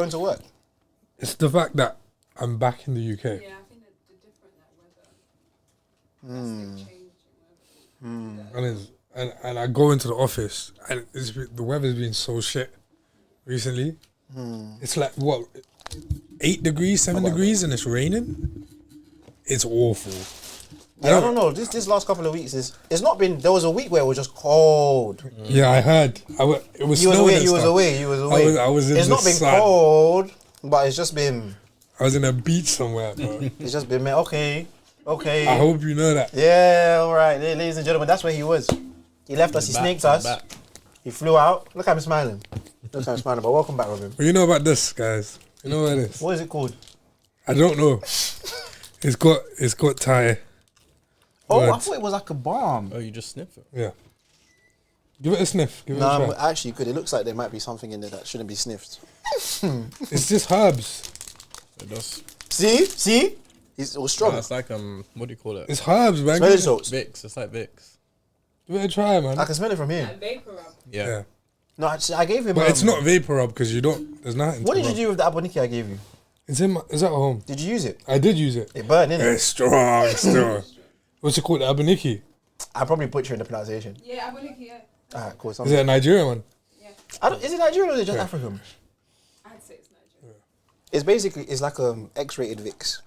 going to work? It's the fact that I'm back in the UK. Yeah, I think the different weather. And I go into the office and the weather's been so shit recently. It's like, what, 8 degrees, 7 degrees and it's raining? It's awful. Yeah, I don't know. This last couple of weeks it's not been. There was a week where it was just cold. Yeah, I heard. It was You was snowing away. and You was stuff. away. You was away. I was in It's the not been sun. cold, but it's just been. I was in a beach somewhere, bro. It's just been. Okay. I hope you know that. Yeah. All right, ladies and gentlemen. That's where he was. He left us. He snaked us. He flew out. Look at him smiling. Look at him smiling. But welcome back, Robin. But you know about this, guys. You know what it is. What is it called? I don't know. It's got Thai. Oh, I words. thought it was like a bomb. Oh, you just sniff it? Yeah. Give it a sniff. Give it a No, try. actually, good. It looks like there might be something in there that shouldn't be sniffed. It's just herbs. It does. See? It was strong. No, it's like what do you call it? It's herbs, man. Smelling Give it- salts. Vicks. It's like Vicks. Give it a try, man. I can smell it from here. Like vapor rub. Yeah. No, actually, I gave him. But it's not vapor rub because you don't. There's nothing. What to did you rub. do with the aboniki I gave you? It's at home. Did you use it? I did use it. It burned, didn't it? It's strong, still. What's it called? Aboniki. I probably butchered the pronunciation. Yeah, aboniki, yeah. Alright, cool. Is it a Nigerian one? Yeah. Is it Nigerian or is it just African? I'd say it's Nigerian. It's like X-rated Vicks.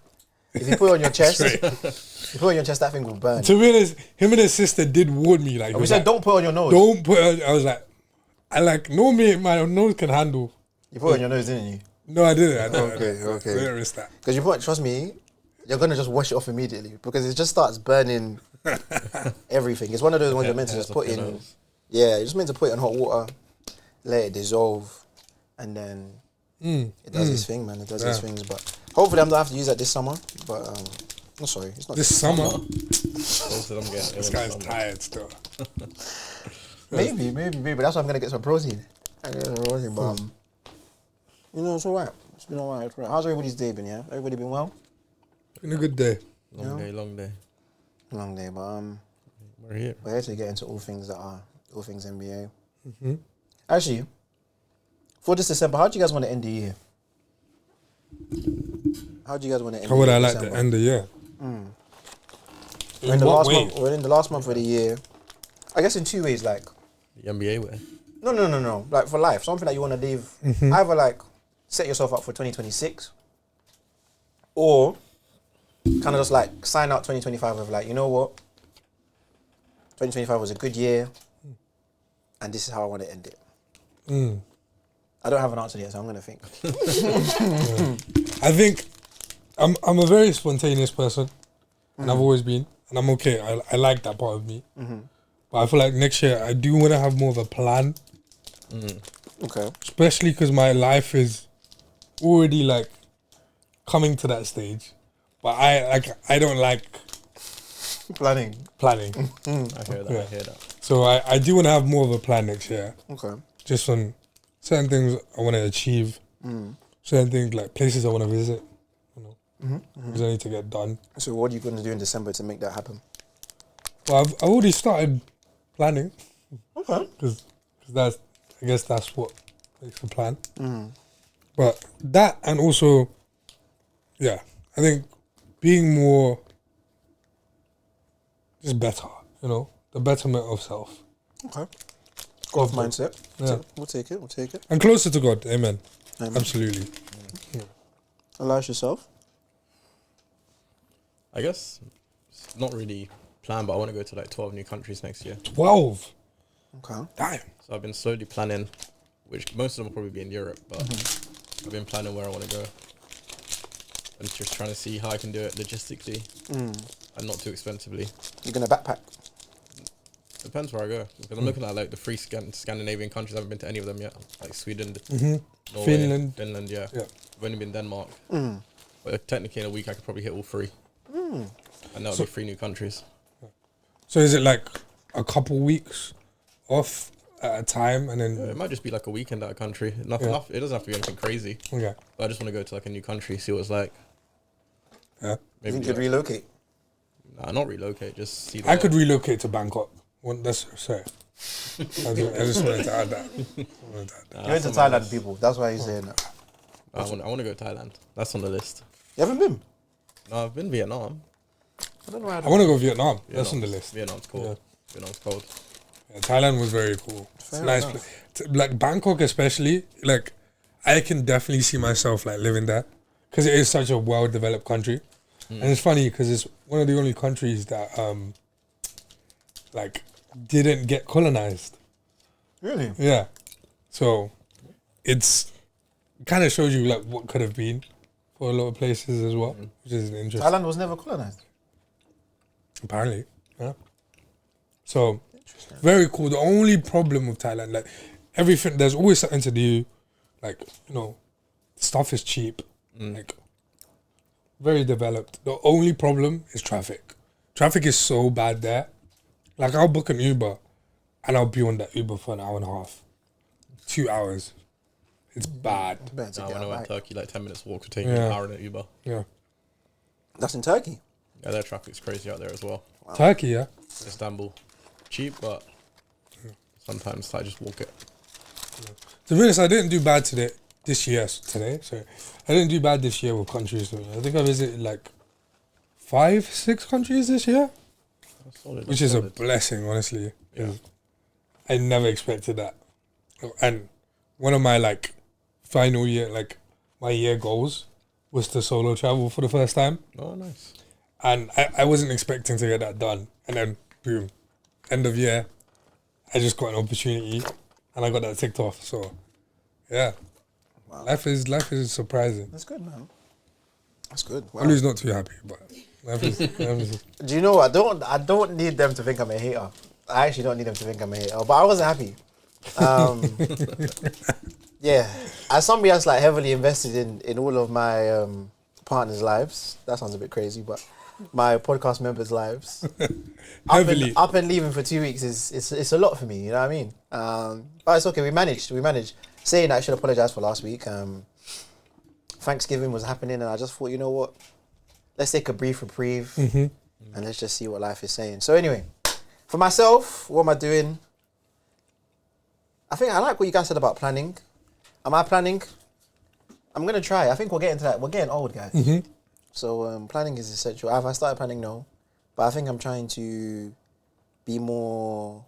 If you put it on your chest, that thing will burn. To be honest, him and his sister did warn me. Like, We said don't put it on your nose. don't put it on. I was like, normally my nose can handle. You put it on your nose, didn't you? No, I didn't. Okay. I didn't risk that. Because trust me, you're gonna just wash it off immediately because it just starts burning everything. It's one of those ones you're meant to just put in. Yeah, you're just meant to put it in hot water, let it dissolve, and then it does its thing, man. It does its things. But hopefully, I'm gonna have to use that this summer. But no, sorry, it's not This summer, This guy's tired still. Maybe. That's why I'm gonna get some protein. But you know, it's alright. It's been alright. It's alright. How's everybody's day been? Yeah, everybody been well? Been a good day. Long day. Long day, but We're here. we're here to get into all things NBA. Actually, for this December, how do you guys want to end the year? How do you guys want to end? How would the I year like December? to end the year? We're in the what last way? month. We're in the last month of the year. I guess in 2 ways. Like The NBA way. no. Like for life, something that you want to leave. Either like set yourself up for 2026, or kind of just like sign out 2025 with like, you know what, 2025 was a good year, and this is how I want to end it. I don't have an answer yet, so I'm gonna think. I think I'm a very spontaneous person, and I've always been, and I'm okay. I like that part of me. But I feel like next year I do want to have more of a plan, Okay. especially because my life is already like coming to that stage. But I don't like Planning. planning. I hear that. Yeah. I hear that. So I do want to have more of a plan next year. Okay. Just on certain things I want to achieve, certain things like places I want to visit, you know, things I need to get done. So what are you going to do in December to make that happen? Well, I've already started planning Okay. because I guess that's what makes the plan. But that, and also, yeah, I think being more just better, you know, the betterment of self. Okay. Growth mindset. Yeah. We'll take it. And closer to God, amen. Amen. Absolutely. Elias, yourself? I guess it's not really planned, but I want to go to like 12 new countries next year. 12. Okay. Damn. So I've been slowly planning, which most of them will probably be in Europe, but I've been planning where I want to go. And just trying to see how I can do it logistically and not too expensively. You're going to backpack? Depends where I go. Because I'm looking at like the three Scandinavian countries. I haven't been to any of them yet. Like Sweden, Norway, Finland, yeah. I've only been Denmark. But technically in a week I could probably hit all three. And that would be 3 new countries. So is it like a couple weeks off at a time and then... It might just be like a weekend at a country. Nothing. It doesn't have to be anything crazy. Okay. But I just want to go to like a new country, see what it's like. Yeah. You think you'd relocate? Nah, not relocate, just see I could relocate to Bangkok. That's sorry. I just wanted to add that. You're into Thailand people. That's why you're saying that. I want to go to Thailand. That's on the list. You haven't been? No, I've been Vietnam. I don't know where I want to go Vietnam. That's on the list. Vietnam's cool. Yeah. Vietnam's cold. Yeah, Thailand was very cool. It's a Fair nice enough. place. Like Bangkok, especially. Like, I can definitely see myself like living there because it is such a well-developed country, and it's funny because it's one of the only countries that like didn't get colonized. Really? Yeah, so it's kind of shows you like what could have been for a lot of places as well, which is interesting. Thailand was never colonized. Apparently, yeah. So very cool. The only problem with Thailand, like everything, there's always something to do. Like, you know, stuff is cheap. Like, very developed. The only problem is traffic. Traffic is so bad there. Like, I'll book an Uber and I'll be on that Uber for an hour and a half. 2 hours. It's bad. Better to Now, get when I a went to bike. Turkey, like 10 minutes walk to take me Yeah. an hour in an Uber. Yeah. That's in Turkey. Yeah, their traffic's crazy out there as well. Turkey, yeah. Istanbul, cheap, but sometimes I just walk it. To be honest, I didn't do bad today. Sorry. I didn't do bad this year with countries. I think I visited like 5-6 countries this year, That's solid. which that's is a solid. blessing, honestly. Yeah. I never expected that. And one of my like final year, like my year goals was to solo travel for the first time. Oh, nice. And I wasn't expecting to get that done. And then boom, end of year, I just got an opportunity and I got that ticked off. So yeah. Wow. Life is surprising. That's good, man. That's good. Wow. Ollie's not too happy, but life is Do you know what? I don't need them to think I'm a hater. I actually don't need them to think I'm a hater. But I wasn't happy. Yeah. As somebody that's like heavily invested in all of my partners' lives, that sounds a bit crazy, but my podcast members' lives. heavily. Up and leaving for 2 weeks is a lot for me, you know what I mean? But it's okay, we managed. Saying that, I should apologise for last week. Thanksgiving was happening and I just thought, you know what? Let's take a brief reprieve and let's just see what life is saying. So anyway, for myself, what am I doing? I think I like what you guys said about planning. Am I planning? I'm going to try. I think we'll get into that. We're getting old, guys. So planning is essential. Have I started planning? No. But I think I'm trying to be more...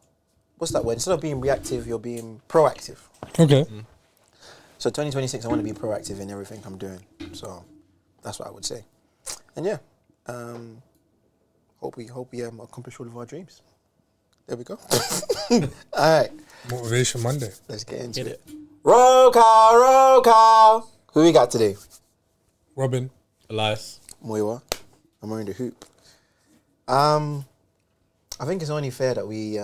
What's that word? Instead of being reactive, you're being proactive. Okay. So 2026, I want to be proactive in everything I'm doing. So that's what I would say. And yeah, hope we accomplish all of our dreams. There we go. All right, Motivation Monday. let's get into Hit it. it. Roll call. Who we got today? Robin. Elias. Moiwa. I'm wearing the hoop. I think it's only fair that we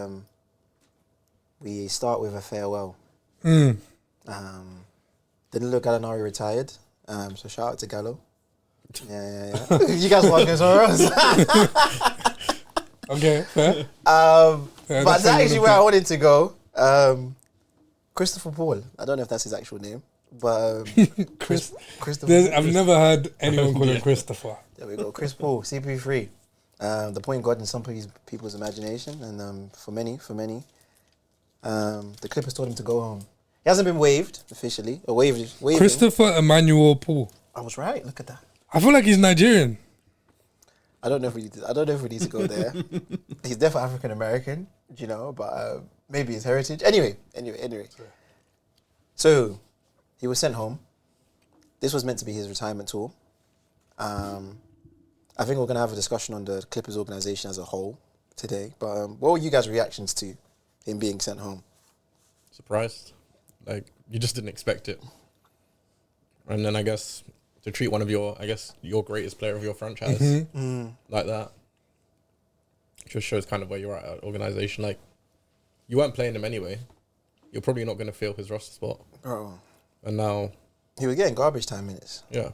start with a farewell. Danilo Gallinari retired. So shout out to Gallo. Yeah. You guys want to go somewhere else? Okay, fair. But that's that's how you actually wanna where I pick. wanted to go. Christopher Paul. I don't know if that's his actual name, but Christopher. I've never heard anyone call him Christopher. There we go. Chris Paul, CP3. The point guard in some people's imagination, and for many, the Clippers told him to go home. He hasn't been waived officially, or waived. Christopher Emmanuel Paul. I was right. Look at that. I feel like he's Nigerian. I don't know if we need to go there. He's definitely African American, you know, but maybe his heritage. Anyway. So he was sent home. This was meant to be his retirement tour. I think we're gonna have a discussion on the Clippers organization as a whole today. But what were you guys' reactions to him being sent home? Surprised. Like, you just didn't expect it. And then I guess to treat one of your greatest player of your franchise like that just shows kind of where you're at organization. Like, you weren't playing him anyway. You're probably not going to fill his roster spot. Bro, And now, he was getting garbage time minutes. yeah.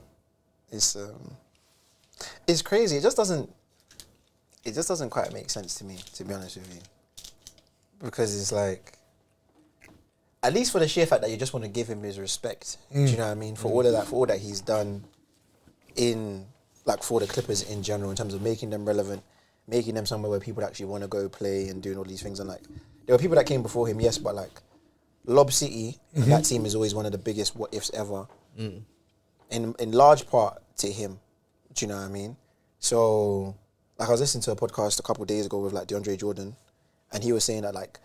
It's crazy. It just doesn't quite make sense to me, to be honest with you. Because it's like, at least for the sheer fact that you just want to give him his respect. Do you know what I mean? For all that he's done for the Clippers in general, in terms of making them relevant, making them somewhere where people actually want to go play and doing all these things. And like, there were people that came before him, yes, but like Lob City, that team is always one of the biggest what ifs ever. in large part to him. Do you know what I mean? So, like, I was listening to a podcast a couple of days ago with like DeAndre Jordan, and he was saying that like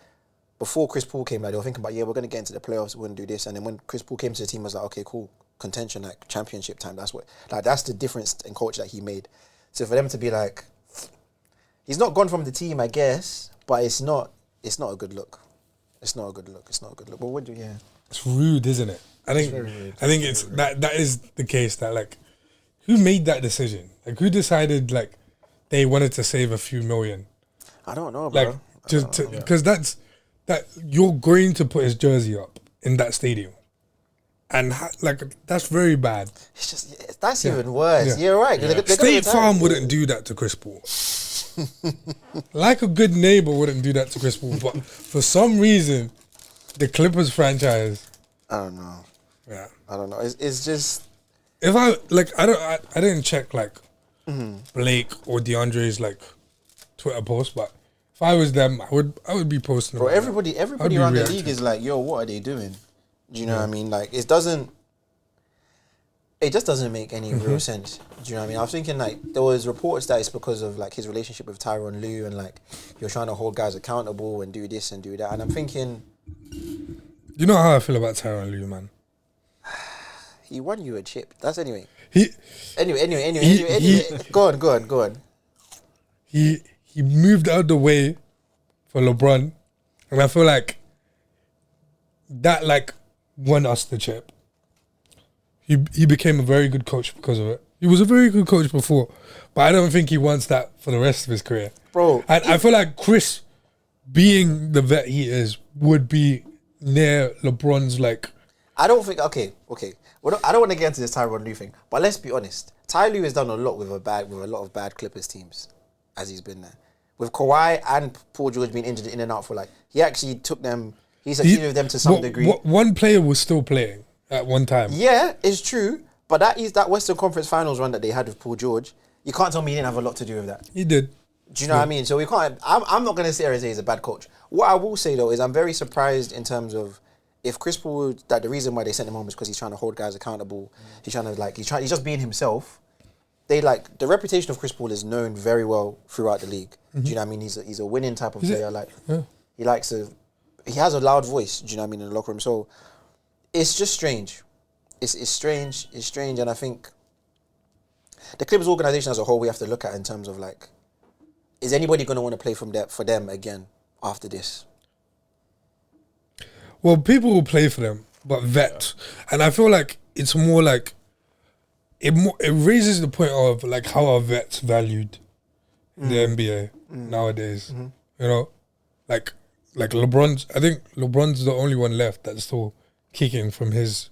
before Chris Paul came, like they were thinking about, yeah, we're gonna get into the playoffs, we're gonna do this, and then when Chris Paul came to the team, it was like, okay, cool, contention, like championship time. That's the difference in culture that he made. So for them to be like, he's not gone from the team, I guess, but it's not a good look. It's not a good look. But what do you? Yeah. It's rude, isn't it? I think it's that is the case. That like, who made that decision? Like, who decided like they wanted to save a few million? I don't know, bro. Like, because that you're going to put his jersey up in that stadium, and like that's very bad. It's just that's even worse. Yeah. You're right. Yeah. State Farm wouldn't do that to Chris Paul. Like a good neighbor wouldn't do that to Chris Paul, but for some reason, the Clippers franchise. I don't know. Yeah, I don't know. It's just if I didn't check like Blake or DeAndre's like Twitter post, but if I was them, I would be posting. Bro, everybody around the league is like, yo, what are they doing? Do you know what I mean? Like, it just doesn't make any real sense. Do you know what I mean? I was thinking like there was reports that it's because of like his relationship with Tyronn Lue and like you're trying to hold guys accountable and do this and do that. And I'm thinking, you know how I feel about Tyronn Lue, man. He won you a chip. That's anyway. Anyway. Go on. He moved out the way for LeBron, and I feel like that like won us the chip. He became a very good coach because of it. He was a very good coach before, but I don't think he wants that for the rest of his career. Bro. And I feel like Chris, being the vet he is, would be near LeBron's like... I don't think... Okay. I don't want to get into this Tyronn Lue thing, but let's be honest. Ty Lue has done a lot with a lot of bad Clippers teams as he's been there. With Kawhi and Paul George being injured in and out for like... He actually took them... He succeeded with them to some degree. One player was still playing at one time. Yeah, it's true. But that Western Conference Finals run that they had with Paul George, you can't tell me he didn't have a lot to do with that. He did. Do you know what I mean? So we can't... I'm not going to sit here and say he's a bad coach. What I will say, though, is I'm very surprised in terms of if Chris Paul... That the reason why they sent him home is because he's trying to hold guys accountable. He's trying to, like... He's just being himself. They, like... The reputation of Chris Paul is known very well throughout the league. Do you know what I mean? He's a winning type of player. Like, he likes to... He has a loud voice, do you know what I mean, in the locker room. So, it's just strange. It's strange, and I think the Clippers organization as a whole we have to look at in terms of like, is anybody going to want to play for them again after this? Well, people will play for them, but vet, and I feel like it's more like it raises the point of like how are vets valued in the NBA nowadays. You know, like LeBron's. I think LeBron's the only one left that's still kicking from his.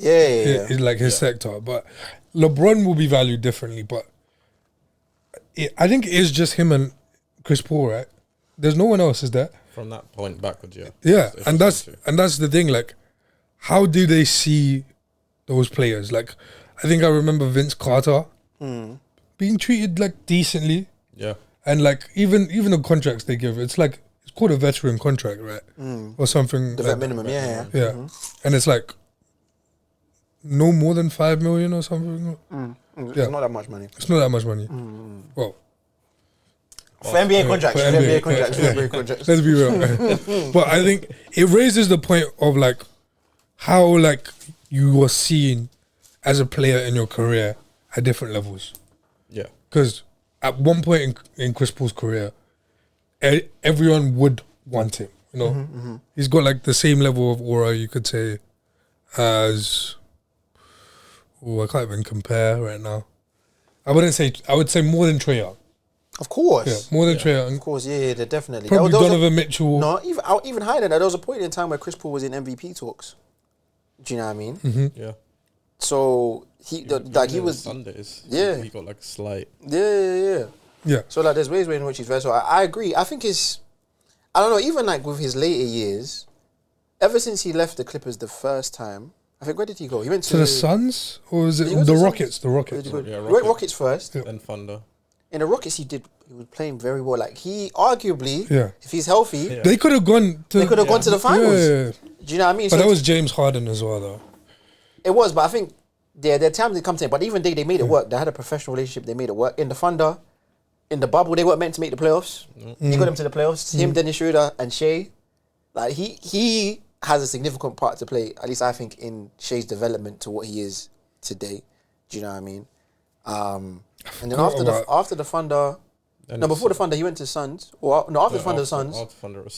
His sector, but LeBron will be valued differently. But I think it is just him and Chris Paul, right? There's no one else, is there? From that point backwards, yeah. Yeah, and that's the thing. Like, how do they see those players? Like, I think I remember Vince Carter being treated like decently. Yeah, and like even the contracts they give, it's called a veteran contract, right? Or something. The vet minimum, yeah. And it's like. No more than 5 million or something. It's not that much money. It's not that much money. Well, for NBA contracts, let's be real. But I think it raises the point of like how like you were seen as a player in your career at different levels. Yeah. Because at one point in Chris Paul's career, everyone would want him. You know, he's got like the same level of aura, you could say, as. Oh, I can't even compare right now. I would say more than Trae Young. Of course. Yeah, more than Trae Young. Of course, yeah, they're definitely. Probably Donovan Mitchell. No, even higher than that. There was a point in time where Chris Paul was in MVP talks. Do you know what I mean? Yeah. So he was Sundays. Yeah. He got like a slight. Yeah. So like, there's ways in which he's very. So I agree. I think I don't know. Even like with his later years, ever since he left the Clippers the first time. I think, where did he go? He went to the Suns? Or was it the Rockets? The Rockets. Yeah, Rockets first. Yeah. Then Thunder. In the Rockets, he was playing very well. Like, he arguably, if he's healthy... Yeah. They could have gone to... gone to the finals. Yeah. Do you know what I mean? But that was James Harden as well, though. It was, but I think there are times they come to it, but even they made it work. They had a professional relationship. They made it work. In the Thunder, in the bubble, they weren't meant to make the playoffs. He got them to the playoffs. Him, Dennis Schroeder, and Shea. Like he has a significant part to play. At least I think in Shea's development to what he is today. Do you know what I mean? And then after the Thunder, before the Thunder, he went to the Suns. Or no, after the Thunder, the Suns.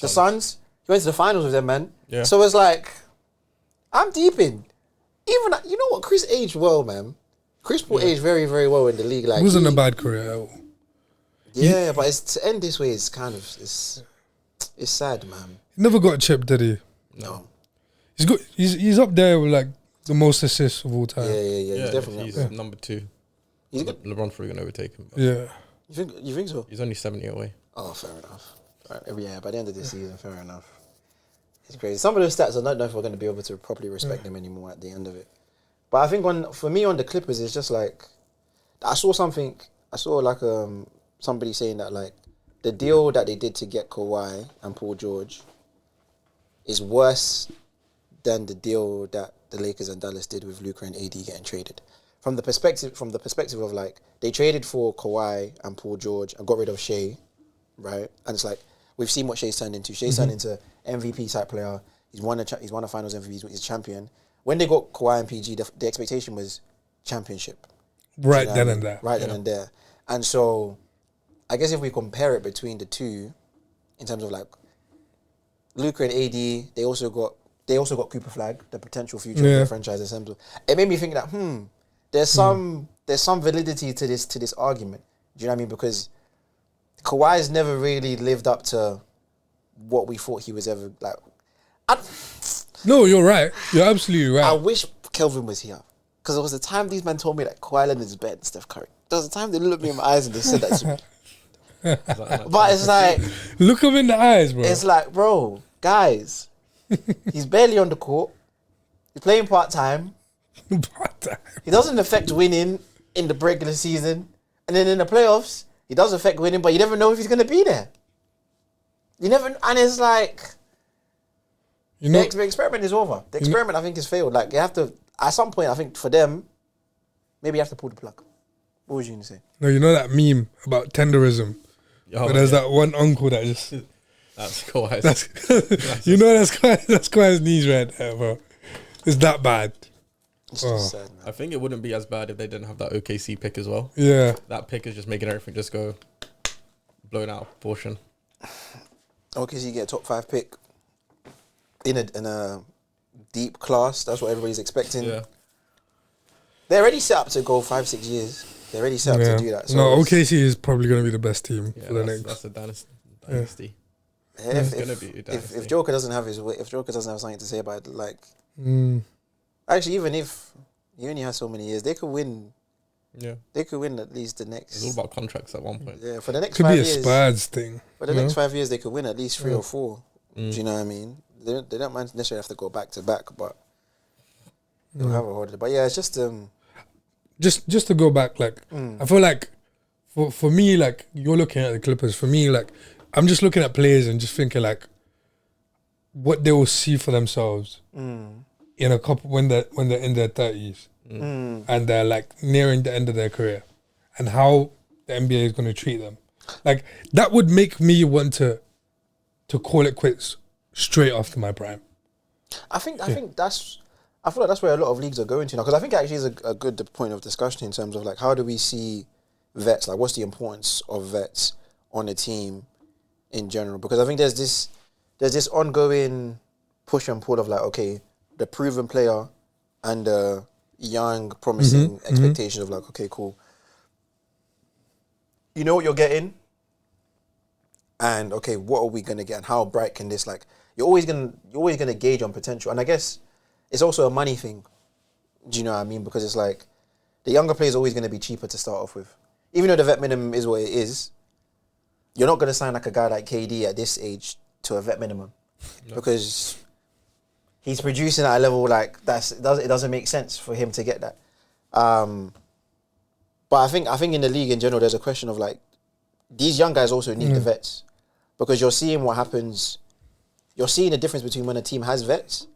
The Suns. He went to the finals with them, man. Yeah. So it's like, I'm deep in. Even you know what? Chris aged well, man. Chris Paul aged very, very well in the league. Like, it wasn't a bad career at all. Yeah, but to end this way is kind of it's sad, man. He never got a chip, did he? No. He's good. He's up there with like the most assists of all time. Yeah. He's definitely number 2. LeBron's probably gonna overtake him. Yeah. You think so? He's only 70 away. Oh, fair enough. Right. Yeah, by the end of this season, fair enough. It's crazy. Some of those stats, I don't know if we're going to be able to properly respect them anymore at the end of it. But I think for me on the Clippers, it's just like, I saw like somebody saying that like the deal that they did to get Kawhi and Paul George is worse than the deal that the Lakers and Dallas did with Luka and AD getting traded. From the perspective of like, they traded for Kawhi and Paul George and got rid of Shea, right? And it's like, we've seen what Shea's turned into. Shea's turned into MVP type player. He's won a Finals MVP. He's a champion. When they got Kawhi and PG, the expectation was championship. Right then and there. Right then and there. And so, I guess if we compare it between the two, in terms of like Luka and AD, they also got Cooper Flag, the potential future of the franchise. It made me think that there's some validity to this argument. Do you know what I mean? Because Kawhi's never really lived up to what we thought he was ever like. No, you're right. You're absolutely right. I wish Kelvin was here, because there was a time these men told me that Kawhi Leonard is better than Steph Curry. There was a time they looked me in my eyes and they said that to me. But it's like, look him in the eyes, bro. It's like, bro, guys, he's barely on the court. He's playing part-time. He doesn't affect winning in the regular season. And then in the playoffs, he does affect winning, but you never know if he's going to be there. And it's like, the experiment is over. The experiment, I think, has failed. Like, you have to, at some point, I think, for them, maybe you have to pull the plug. What was you going to say? No, you know that meme about tenderism? But there's that one uncle that just... That's Kawhi. That's Kawhi's knees right there, bro. It's that bad. It's just sad, man. I think it wouldn't be as bad if they didn't have that OKC pick as well. Yeah. That pick is just making everything just go blown out of proportion. OKC get a top 5 pick in a deep class. That's what everybody's expecting. Yeah. They're already set up to go 5-6 years. They're already set up to do that. So no, OKC is probably going to be the best team for the next. That's a dynasty. If Joker doesn't have something to say about it, like, actually, even if he only has so many years, they could win. Yeah, they could win at least the next. It's all about contracts at one point. Yeah, for the next could 5 be a years, Spurs thing. For the next 5 years, they could win at least 3 or 4. Do you know what I mean? They don't necessarily have to go back to back, but they'll have a holiday. But yeah, it's just Just to go back, like, I feel like for me, like, you're looking at the Clippers. For me, like, I'm just looking at players and just thinking, like, what they will see for themselves in a couple when they're in their 30s and they're like nearing the end of their career, and how the NBA is going to treat them. Like, that would make me want to call it quits straight after my prime. I feel like that's where a lot of leagues are going to now, because I think it actually is a good point of discussion in terms of like, how do we see vets, like what's the importance of vets on a team in general? Because I think there's this ongoing push and pull of like, okay, the proven player and the young promising expectation of like, okay, cool, you know what you're getting, and okay, what are we gonna get, and how bright can this, like, you're always gonna gauge on potential. And I guess it's also a money thing. Do you know what I mean? Because it's like, the younger player is always going to be cheaper to start off with. Even though the vet minimum is what it is, you're not going to sign like a guy like KD at this age to a vet minimum. No. Because he's producing at a level like it doesn't make sense for him to get that. But I think in the league in general, there's a question of like, these young guys also need the vets, because you're seeing what happens. You're seeing the difference between when a team has vets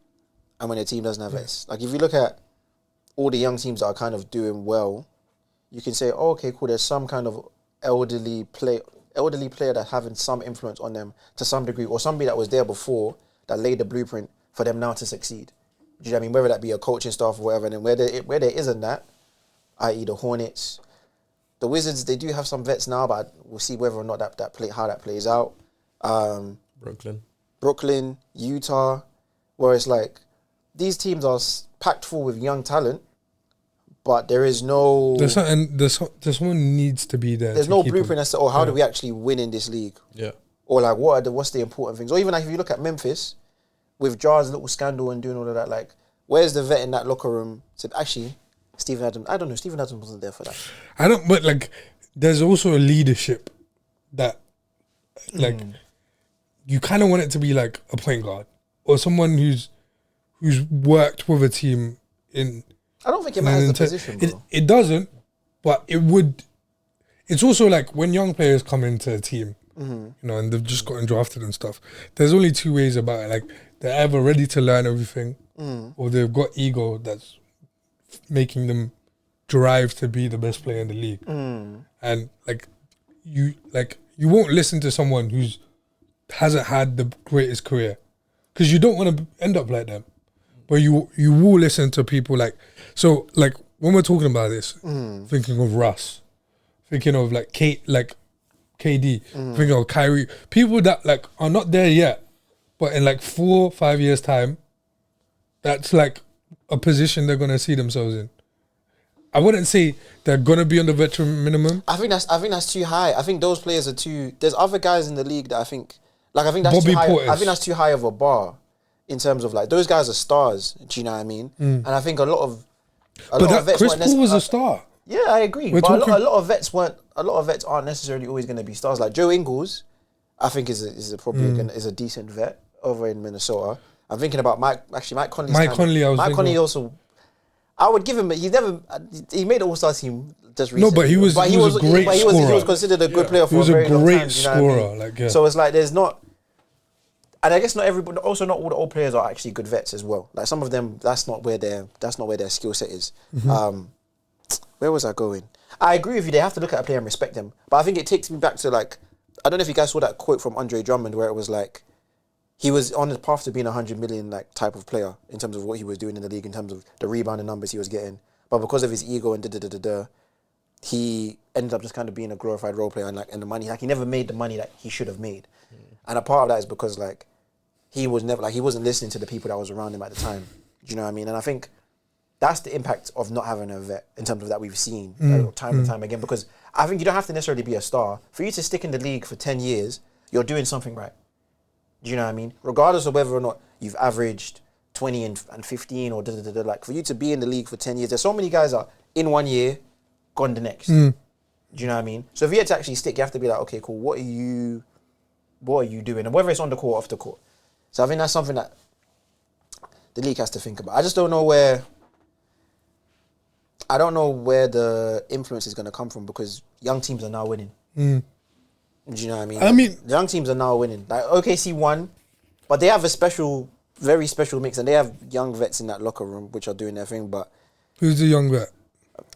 and when a team doesn't have vets. Like, if you look at all the young teams that are kind of doing well, you can say, oh, okay, cool, there's some kind of elderly player that's having some influence on them to some degree, or somebody that was there before that laid the blueprint for them now to succeed. Do you know what I mean? Whether that be a coaching staff or whatever, and then where there isn't that, i.e. the Hornets, the Wizards, they do have some vets now, but we'll see whether or not how that plays out. Brooklyn, Utah, where it's like these teams are packed full with young talent, but there is no... Someone needs to be there. There's no blueprint as to, how do we actually win in this league? Yeah. Or like, what's the important things? Or even like if you look at Memphis, with Jar's little scandal and doing all of that, like, where's the vet in that locker room? Said, actually, Steven Adams, I don't know, Steven Adams wasn't there for that. But like, there's also a leadership that, like, you kind of want it to be like a point guard or someone who's worked with a team in... I don't think it matters the position, bro. It doesn't, but it would... It's also like when young players come into a team, you know, and they've just gotten drafted and stuff, there's only two ways about it. Like, they're either ready to learn everything or they've got ego that's making them drive to be the best player in the league. And you won't listen to someone who's hasn't had the greatest career because you don't want to end up like them. But you will listen to people like... So, like, when we're talking about this, thinking of Russ, thinking of, like, KD, thinking of Kyrie, people that, like, are not there yet, but in, like, 4 or 5 years' time, that's, like, a position they're going to see themselves in. I wouldn't say they're going to be on the veteran minimum. I think that's too high. I think those players are too... There's other guys in the league that I think... Like, I think that's Bobby too high. Portis. I think that's too high of a bar in terms of, like, those guys are stars. Do you know what I mean? And I think a lot of vets Chris Paul was a star. Yeah, I agree. But a lot of vets aren't necessarily always going to be stars. Like Joe Ingles, I think is a decent vet over in Minnesota. I'm thinking about Mike Conley. Mike Conley Also, I would give him. He made the All-Star team just recently. No, but he was a great scorer. He was considered a good player for a very long time. He was a great scorer. Like, yeah. So it's like there's not. And I guess not everybody. Also, not all the old players are actually good vets as well. Like some of them, that's not where their skill set is. Where was I going? I agree with you. They have to look at a player and respect them. But I think it takes me back to, like, I don't know if you guys saw that quote from Andre Drummond where it was like he was on the path to being 100 million like type of player in terms of what he was doing in the league, in terms of the rebounding numbers he was getting. But because of his ego and he ended up just kind of being a glorified role player and the money, like he never made the money that he should have made. And a part of that is because like he wasn't listening to the people that was around him at the time. Do you know what I mean? And I think that's the impact of not having a vet in terms of that we've seen time and time again. Because I think you don't have to necessarily be a star. For you to stick in the league for 10 years, you're doing something right. Do you know what I mean? Regardless of whether or not you've averaged 20 and 15 or like for you to be in the league for 10 years, there's so many guys that are in 1 year, gone the next. Do you know what I mean? So if you had to actually stick, you have to be like, okay, cool, what are you doing? And whether it's on the court or off the court. So I think that's something that the league has to think about. I just don't know where the influence is going to come from because young teams are now winning. Do you know what I mean? I mean, young teams are now winning. Like OKC won, but they have a very special mix, and they have young vets in that locker room which are doing their thing. But who's the young vet?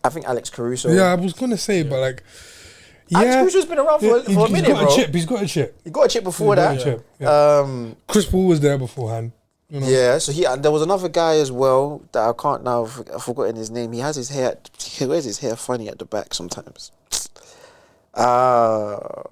I think Alex Caruso. Yeah, I was going to say, but like, Alex Caruso's been around for a minute, bro. He's got a chip. He got a chip before that. Chris Paul was there beforehand. You know? Yeah, so there was another guy as well that I can't now, I've forgotten his name. He has his hair, he wears his hair funny at the back sometimes.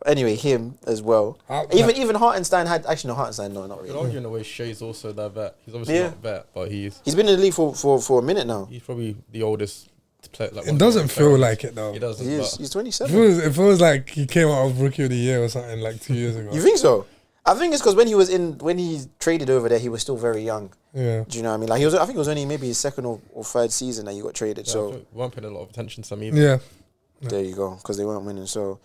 Anyway, him as well. Even Hartenstein had, actually no, Hartenstein, no, not really. You'd argue in a way Shea's also that vet. He's obviously not a vet, but he's been in the league for a minute now. He's probably the oldest player. Like, it doesn't feel like it though. He doesn't. He's 27. It feels like he came out of Rookie of the Year or something like 2 years ago. You think so? I think it's because when he traded over there, he was still very young. Yeah. Do you know what I mean? Like I think it was only maybe his second or third season that he got traded. Yeah, so we weren't paying a lot of attention to him either. Yeah. There you go, because they weren't winning. So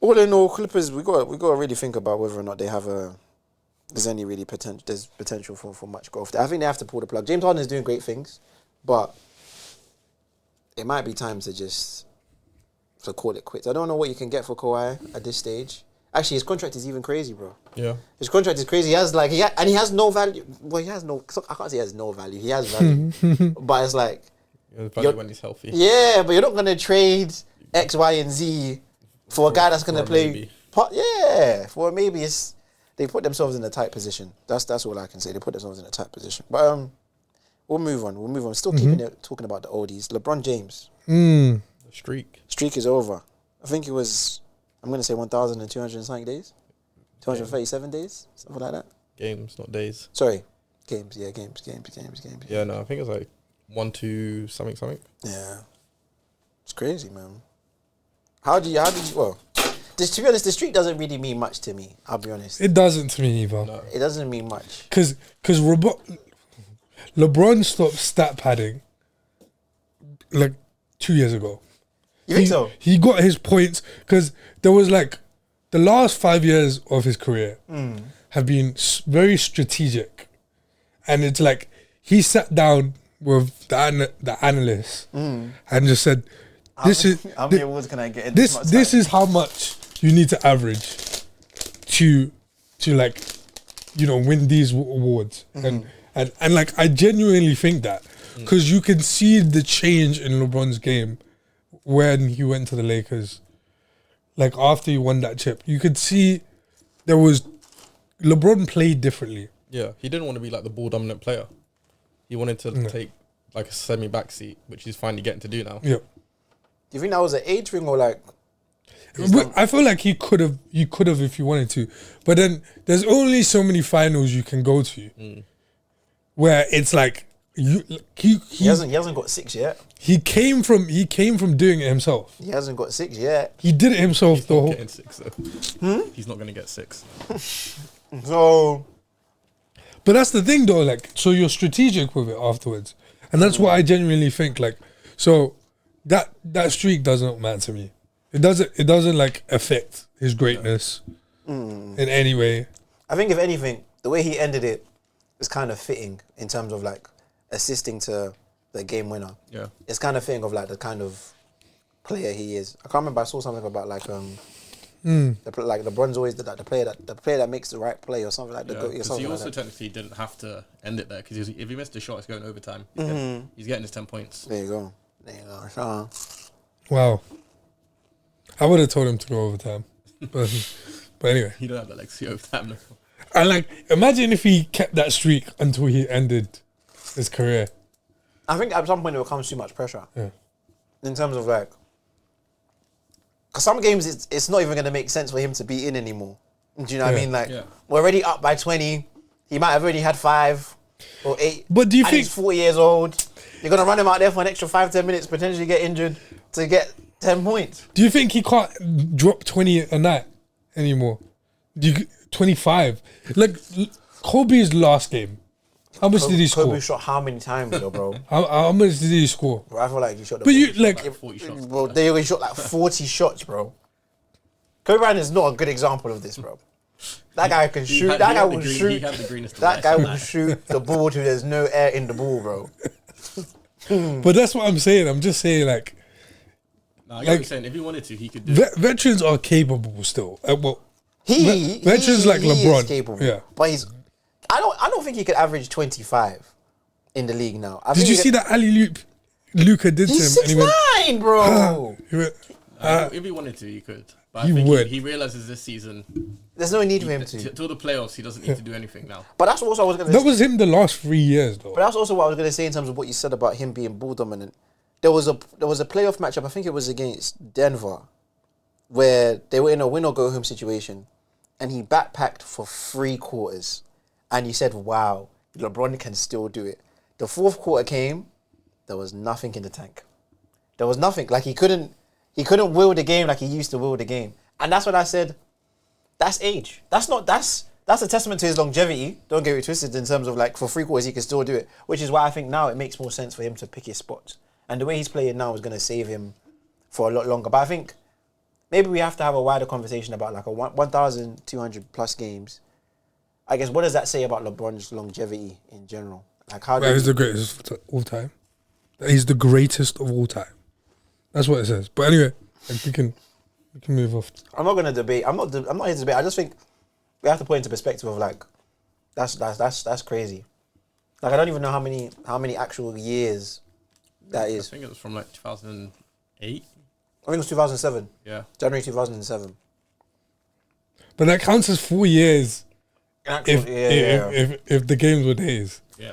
all in all, Clippers, we got to really think about whether or not they have there's any really potential for much growth. I think they have to pull the plug. James Harden is doing great things, but it might be time to call it quits. I don't know what you can get for Kawhi at this stage. Actually, his contract is even crazy, bro. Yeah. His contract is crazy. He has no value. Well, he has no... I can't say he has no value. He has value. But it's like, Value when he's healthy. Yeah, but you're not gonna trade X, Y, and Z for a guy that's gonna play. Maybe. For maybe they put themselves in a tight position. That's all I can say. They put themselves in a tight position. But we'll move on. Still keeping it talking about the oldies. LeBron James. The streak Is over. I think it was. I'm gonna say 1,200 something days. 237 days, something like that. Games, not days. Sorry, games. Yeah, games. Yeah, no, I think it's like 1-2 something. Yeah, it's crazy, man. How do you? Well, to be honest, the streak doesn't really mean much to me. I'll be honest. It doesn't to me either. No. It doesn't mean much. Because LeBron stopped stat padding like 2 years ago. You think so? He got his points because there was like the last 5 years of his career have been very strategic, and it's like he sat down with the analysts and just said, How many awards can I get? This is how much you need to average to like, you know, win these awards. And like, I genuinely think that because you can see the change in LeBron's game when he went to the Lakers. Like, after he won that chip, you could see LeBron played differently. Yeah, he didn't want to be like the ball dominant player. He wanted to take like a semi back seat, which he's finally getting to do now. Yep. Do you think that was an age thing or like? I feel like he could have if he wanted to, but then there's only so many finals you can go to, where it's like he hasn't got 6 yet. He came from doing it himself. He hasn't got 6 yet. He did it himself. He's not getting 6 though. He's not going to get 6. So, but that's the thing though. Like, so you're strategic with it afterwards, and that's what I genuinely think. Like, so that streak doesn't matter to me. It doesn't like affect his greatness in any way. I think if anything, the way he ended it is kind of fitting in terms of like assisting to the game winner. Yeah, it's kind of fitting of like the kind of player he is. I can't remember. I saw something about like like LeBron's always the player that makes the right play or something like that. Yeah, because he also technically didn't have to end it there because if he missed a shot, it's going overtime. He's getting his 10 points. There you go. Wow. I would have told him to go overtime, but anyway. He don't have that legacy overtime. No. And like, imagine if he kept that streak until he ended his career. I think at some point it becomes too much pressure. Yeah. In terms of like, because some games it's not even going to make sense for him to be in anymore. Do you know what I mean? Like, we're already up by 20. He might have already had 5 or 8. But do you and think he's 40 years old? You're going to run him out there for an extra 5-10 minutes, potentially get injured to get 10 points. Do you think he can't drop 20 a night anymore? 25? Like, Kobe's last game. How much did he score? Kobe shot how many times, though, bro? How much did he score? Bro, I feel like he shot the But you, like... 40 shots. Bro, they only shot like 40 shots, bro. Kobe Bryant is not a good example of this, bro. That guy can shoot. That guy will shoot. That guy will shoot the ball till there's no air in the ball, bro. But that's what I'm saying. I'm just saying, like... No, I get what you're saying. If he wanted to, he could do it. Veterans are capable still. Well, veterans like LeBron. Is capable, yeah. But I don't think he could average 25 in the league now. Did you see that alley-oop Luka did to him? He's 6'9", bro. If he wanted to, he could. But I think he realizes this season there's no need for him to. Till the playoffs, he doesn't need to do anything now. But that's also what I was going to say. That was him the last 3 years, though. But that's also what I was going to say in terms of what you said about him being ball dominant. There was a playoff matchup, I think it was against Denver, where they were in a win or go home situation, and he backpacked for 3 quarters, and you said, "Wow, LeBron can still do it." The fourth quarter came, there was nothing in the tank. There was nothing. Like he couldn't will the game like he used to will the game, and that's what I said. That's age. That's a testament to his longevity. Don't get it twisted in terms of like for 3 quarters he can still do it, which is why I think now it makes more sense for him to pick his spots. And the way he's playing now is going to save him for a lot longer. But I think maybe we have to have a wider conversation about like a 1,200 plus games. I guess, what does that say about LeBron's longevity in general? Like he's the greatest of all time. He's the greatest of all time. That's what it says. But anyway, like we can move off. I'm not going to debate. I'm not here to debate. I just think we have to put into perspective of like that's crazy. Like I don't even know how many actual years That is. I think it was from like 2008. I think it was 2007. Yeah. January 2007. But that counts as 4 years Actual, if the games were days. Yeah.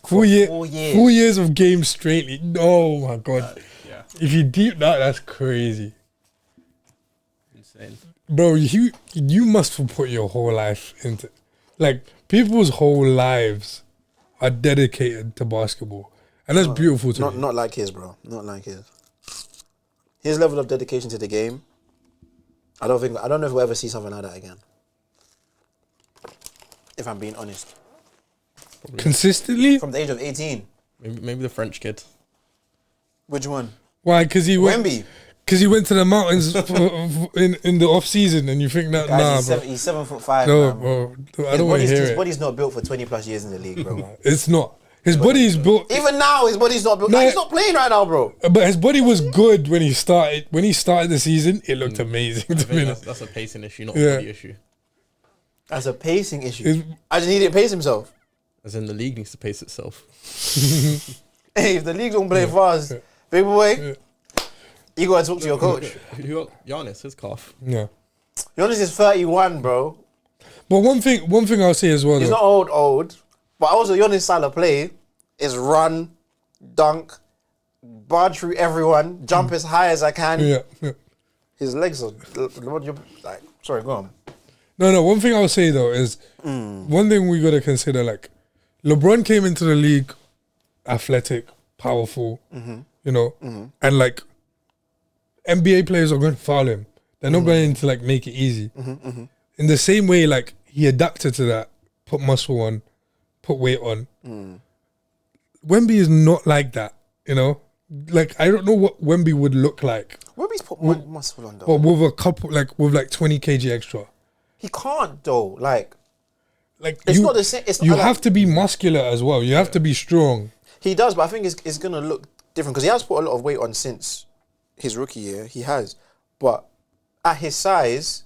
4 years. 4 years. 4 years of games straightly. Oh my god. Yeah. If you deep that, that's crazy. Insane. Bro, you must have put your whole life into, like, people's whole lives are dedicated to basketball, and that's beautiful to me. Not like his, bro. Not like his. His level of dedication to the game, I don't know if we'll ever see something like that again. If I'm being honest. Probably. Consistently? From the age of 18. Maybe the French kid. Which one? Why? Because he went. Wemby. Because he went to the mountains in the off season, and you think that Guys, bro. he's 7'5". No, man. bro. I don't want to hear His it. body's not built for 20 plus years in the league, bro. It's not. His body is built. Even now, his body's not built. No. Like, he's not playing right now, bro. But his body was good when he started. When he started the season, it looked amazing I to me. think that's a pacing issue, not Yeah. a body issue. That's a pacing issue. His- I just need it to pace himself. As in the league needs to pace itself. Hey, if the league's gonna play fast, big boy, you gotta talk to your coach. Giannis, his calf. Yeah. Giannis is 31, bro. But one thing I'll say as well, He's though, not old, but also Giannis' style of play is run, dunk, barge through everyone, jump as high as I can. yeah. His legs are like. Sorry, go on. No. One thing I'll say though is one thing we gotta consider. Like, LeBron came into the league athletic, powerful, you know, and like NBA players are going to foul him. They're not going to like make it easy. In the same way, like he adapted to that, put muscle on, put weight on. Wemby is not like that, you know. Like, I don't know what Wemby would look like, Wemby's put muscle on though. but with a couple, like with like 20 kg extra. He can't though. Like It's not the same. It's You not like, have to be muscular as well. You have to be strong. He does, but I think it's gonna look different because he has put a lot of weight on since his rookie year. He has, but at his size,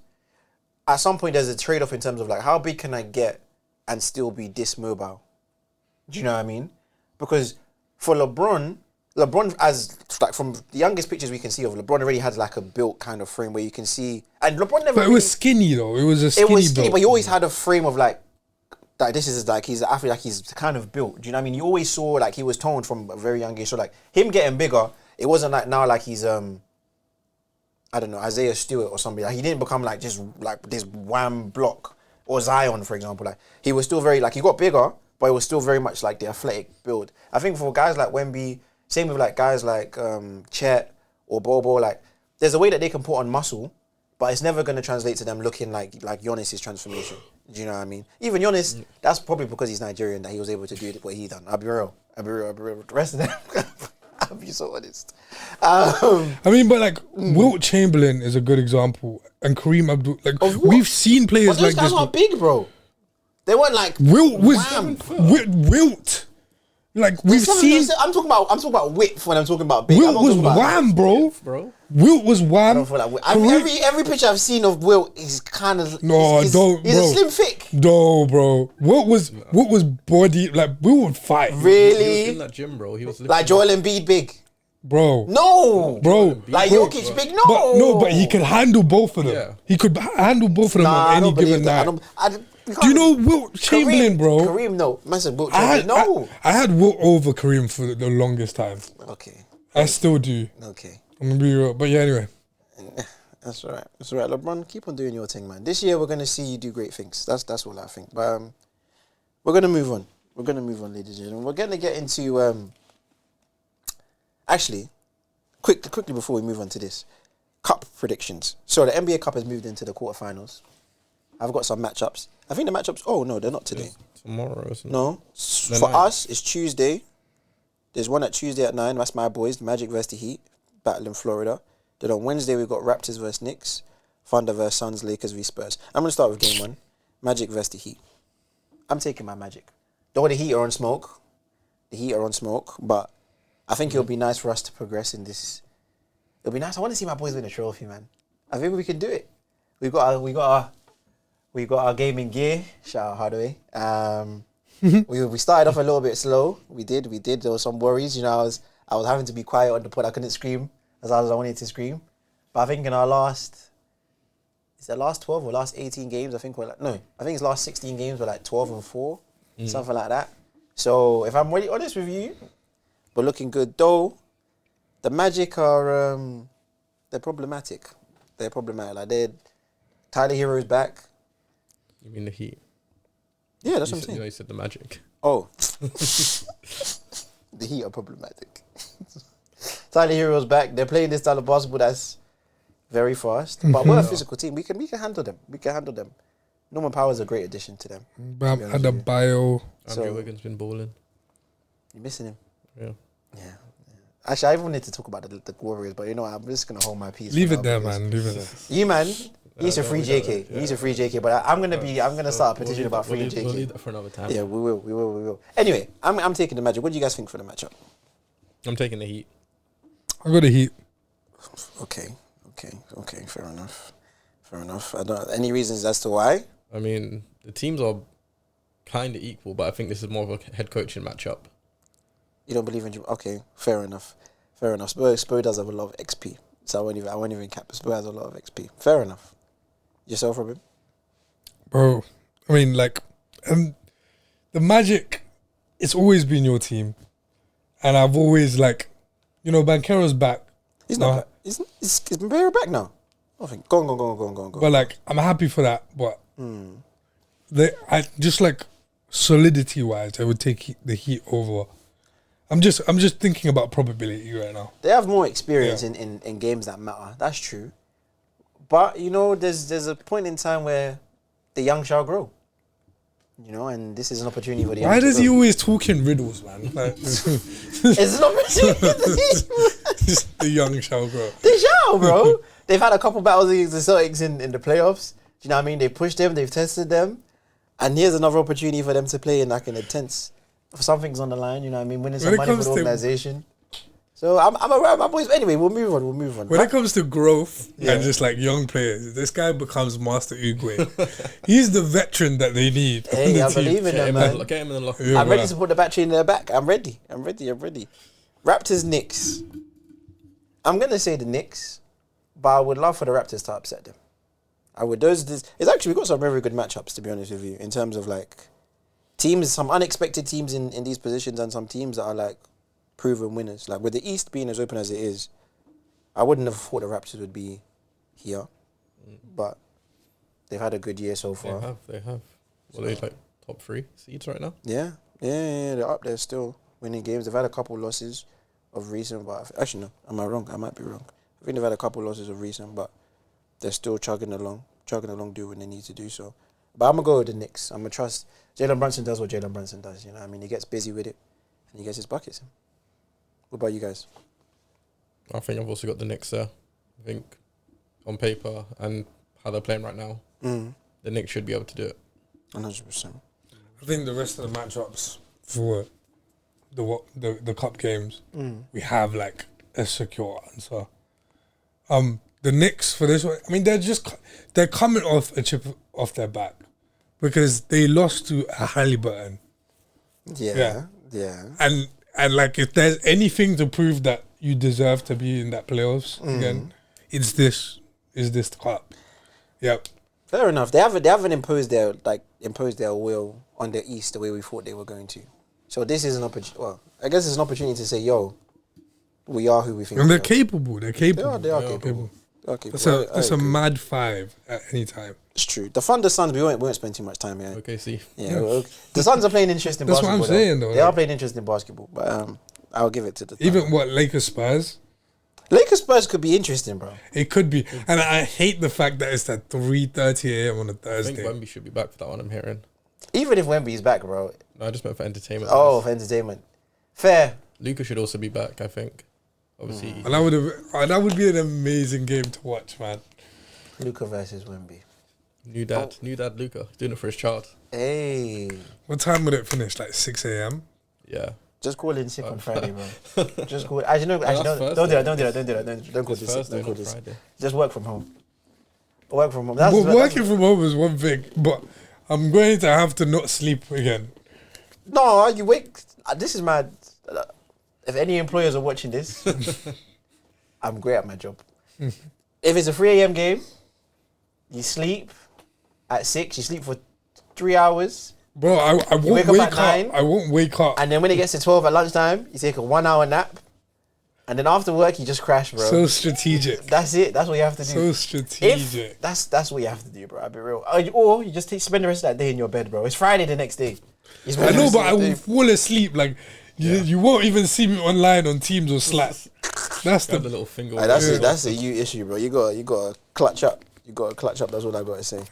at some point there's a trade off in terms of like how big can I get and still be this mobile. Do you know what I mean? Because for LeBron as like from the youngest pictures we can see of LeBron already has like a built kind of frame where you can see, and LeBron never. But it was skinny though. It was a skinny build. but he always had a frame of like this is like he's an athlete, like he's kind of built. Do you know what I mean? You always saw like he was toned from a very young age. So like him getting bigger, it wasn't like now like he's I don't know, Isaiah Stewart or something. Like he didn't become like just like this wham block or Zion, for example. Like he was still very like he got bigger, but it was still very much like the athletic build. I think for guys like Wemby, same with like guys like Chet or Bobo, like there's a way that they can put on muscle, but it's never going to translate to them looking like Giannis' transformation. Do you know what I mean? Even Giannis, that's probably because he's Nigerian that he was able to do what he done. I'll be real. The rest of them, I'll be so honest. I mean, but like Wilt Chamberlain is a good example, and Kareem Abdul. Like Of what? we've seen But players those like guys this. aren't big, bro. They weren't like Wilt was wham. Wilt. Like we've seen. I'm talking about width when I'm talking about big. I'm Wilt not was talking about- wham, bro. Bro. Wilt was I wham. don't feel like every picture I've seen of Wilt is kind of No, he's, don't, He's bro. a slim thick. No, bro. Wilt was body like Wilt would fight, He was Really, in that gym, bro. He was like Joel Embiid big. bro. No, Bro, like bro. Jokic big. No, But he could handle both of them. Yeah. He could handle both of them Nah, I on any don't believe given that. night. Do you know Wilt Chamberlain, bro? Kareem, no. Man said Wilt I Chamberlain. had, No. I had Wilt over Kareem for the longest time. Okay. I still do. Okay. I'm gonna be real, but yeah. Anyway, That's all right. That's all right. LeBron, keep on doing your thing, man. This year we're gonna see you do great things. That's all I think. But we're gonna move on. We're gonna move on, ladies and gentlemen. We're gonna get into actually, quickly before we move on to this, cup predictions. So the NBA Cup has moved into the quarterfinals. I've got some matchups. I think the matchups. Oh no, they're not today. Tomorrow, isn't it? No, They're for 9. us it's Tuesday. There's one at Tuesday at 9. That's my boys, Magic versus the Heat, battle in Florida. Then on Wednesday we've got Raptors versus Knicks, Thunder versus Suns, Lakers v Spurs. I'm gonna start with game 1, Magic versus the Heat. I'm taking my Magic. Though the Heat are on smoke, but I think it'll be nice for us to progress in this. It'll be nice. I want to see my boys win a trophy, man. I think we can do it. We got our gaming gear. Shout out Hardaway. We started off a little bit slow. We did. There was some worries. You know, I was having to be quiet on the pod. I couldn't scream as loud as I wanted to scream. But I think in our last 12 or last 18 games, I think it's last 16 games were like 12-4, something like that. So if I'm really honest with you, we're looking good. Though, the Magic are, they're problematic. Like, Tyler Hero's back. You mean the Heat? Yeah, that's what I'm saying. You said the Magic. Oh. The Heat are problematic. Tyler Hero's back. They're playing this style of basketball that's very fast. But we're a physical team. We can handle them. Norman Powell's a great addition to them. Bam Adebayo. Andrew Wiggins been balling. You're missing him. Yeah. Actually, I even wanted to talk about the Warriors, but you know what? I'm just going to hold my peace. Leave it there, man. Leave it there. You, man, he needs to free JK. He needs to free JK, but I'm going to start a petition about freeing JK. We'll leave that for another time. Yeah, we will. Anyway, I'm taking the Magic. What do you guys think for the matchup? I'm taking the Heat. I got the Heat. Okay. Fair enough. I don't. Any reasons as to why? I mean, the teams are kind of equal, but I think this is more of a head coaching matchup. You don't believe in... Okay, fair enough. Spurs does have a lot of XP. So I won't even cap. Spurs has a lot of XP. Fair enough. Yourself, Robin? Bro, I mean, like, the Magic, it's always been your team. And I've always, like, you know, Banchero's back. He's not back. Is Banchero back now? I think. Go on. But, like, I'm happy for that. But I just, like, solidity-wise, I would take the Heat over. I'm just thinking about probability right now. They have more experience in games that matter. That's true. But, you know, there's a point in time where the young shall grow. You know, and this is an opportunity for the young. Why does he always talk in riddles, man? Like, it's an opportunity. The young shall grow. They shall, bro. They've had a couple battles against the Celtics in the playoffs. Do you know what I mean? They pushed them, they've tested them. And here's another opportunity for them to play in like an intense... Something's on the line, you know what I mean? Winning some money for the organisation. So I'm around my boys. Anyway, we'll move on. When it comes to growth and just like young players, this guy becomes Master Uguay. He's the veteran that they need. Hey, I believe in him, man. Get him in the locker room. I'm ready to put the battery in their back. I'm ready. Raptors, Knicks. I'm going to say the Knicks, but I would love for the Raptors to upset them. I would. It's actually, we've got some very good matchups, to be honest with you, in terms of like teams, some unexpected teams in these positions and some teams that are like proven winners. Like with the East being as open as it is, I wouldn't have thought the Raptors would be here, but they've had a good year so far. They have. Well, they're like top 3 seeds right now. Yeah, they're up there still winning games. They've had a couple losses of recent, but actually no, am I wrong? I might be wrong. I think they've had a couple losses of recent, but they're still chugging along, doing what they need to do so. But I'm going to go with the Knicks. I'm going to trust Jalen Brunson does what Jalen Brunson does. You know what I mean? He gets busy with it and he gets his buckets. What about you guys? I think I've also got the Knicks there. I think on paper and how they're playing right now, the Knicks should be able to do it. 100%. I think the rest of the matchups for the cup games, we have like a secure answer. The Knicks for this one, I mean, they're coming off a chip off their back because they lost to a Halliburton. Yeah. And like, if there's anything to prove that you deserve to be in that playoffs again, it's this cup. Yep. Fair enough. They haven't imposed their will on the East the way we thought they were going to. So this is an opportunity. Well, I guess it's an opportunity to say, yo, we are who we think. And we they're capable. They're capable. They are capable. Okay, That's a mad 5 at any time. It's true. The Thunder Suns, we won't spend too much time here. Okay, see. Yeah. Okay. The Suns are playing interesting basketball. That's what I'm saying, though. They are playing interesting basketball, but I'll give it to the Thunder. Even Lakers Spurs? Lakers Spurs could be interesting, bro. It could be. And I hate the fact that it's at 3:30 a.m. on a Thursday. I think Wemby should be back for that one, I'm hearing. Even if Wemby's back, bro. No, I just meant for entertainment. Oh, for entertainment. Fair. Luka should also be back, I think. Obviously. And that would be an amazing game to watch, man. Luka versus Wemby. New dad Luka. Doing it for his child. Hey. What time would it finish? Like 6 a.m.? Yeah. Just call in sick on Friday, bro. Just call. Actually, don't do that. Don't call this sick. Don't call this. Just work from home. Working from home is one thing, but I'm going to have to not sleep again. No, you wake. This is mad. if any employers are watching this, I'm great at my job. If it's a 3 a.m. game, you sleep at 6, you sleep for 3 hours. Bro, I won't wake up at 9. I won't wake up. And then when it gets to 12 at lunchtime, you take a 1 hour nap. And then after work, you just crash, bro. So strategic. That's it. That's what you have to do. So strategic. That's what you have to do, bro. I'll be real. Or you just spend the rest of that day in your bed, bro. It's Friday the next day. I know, but I will fall asleep. Like you won't even see me online on Teams or Slack. That's the little finger. That's a you issue, bro. You got to clutch up. You got to clutch up. That's what I got to say.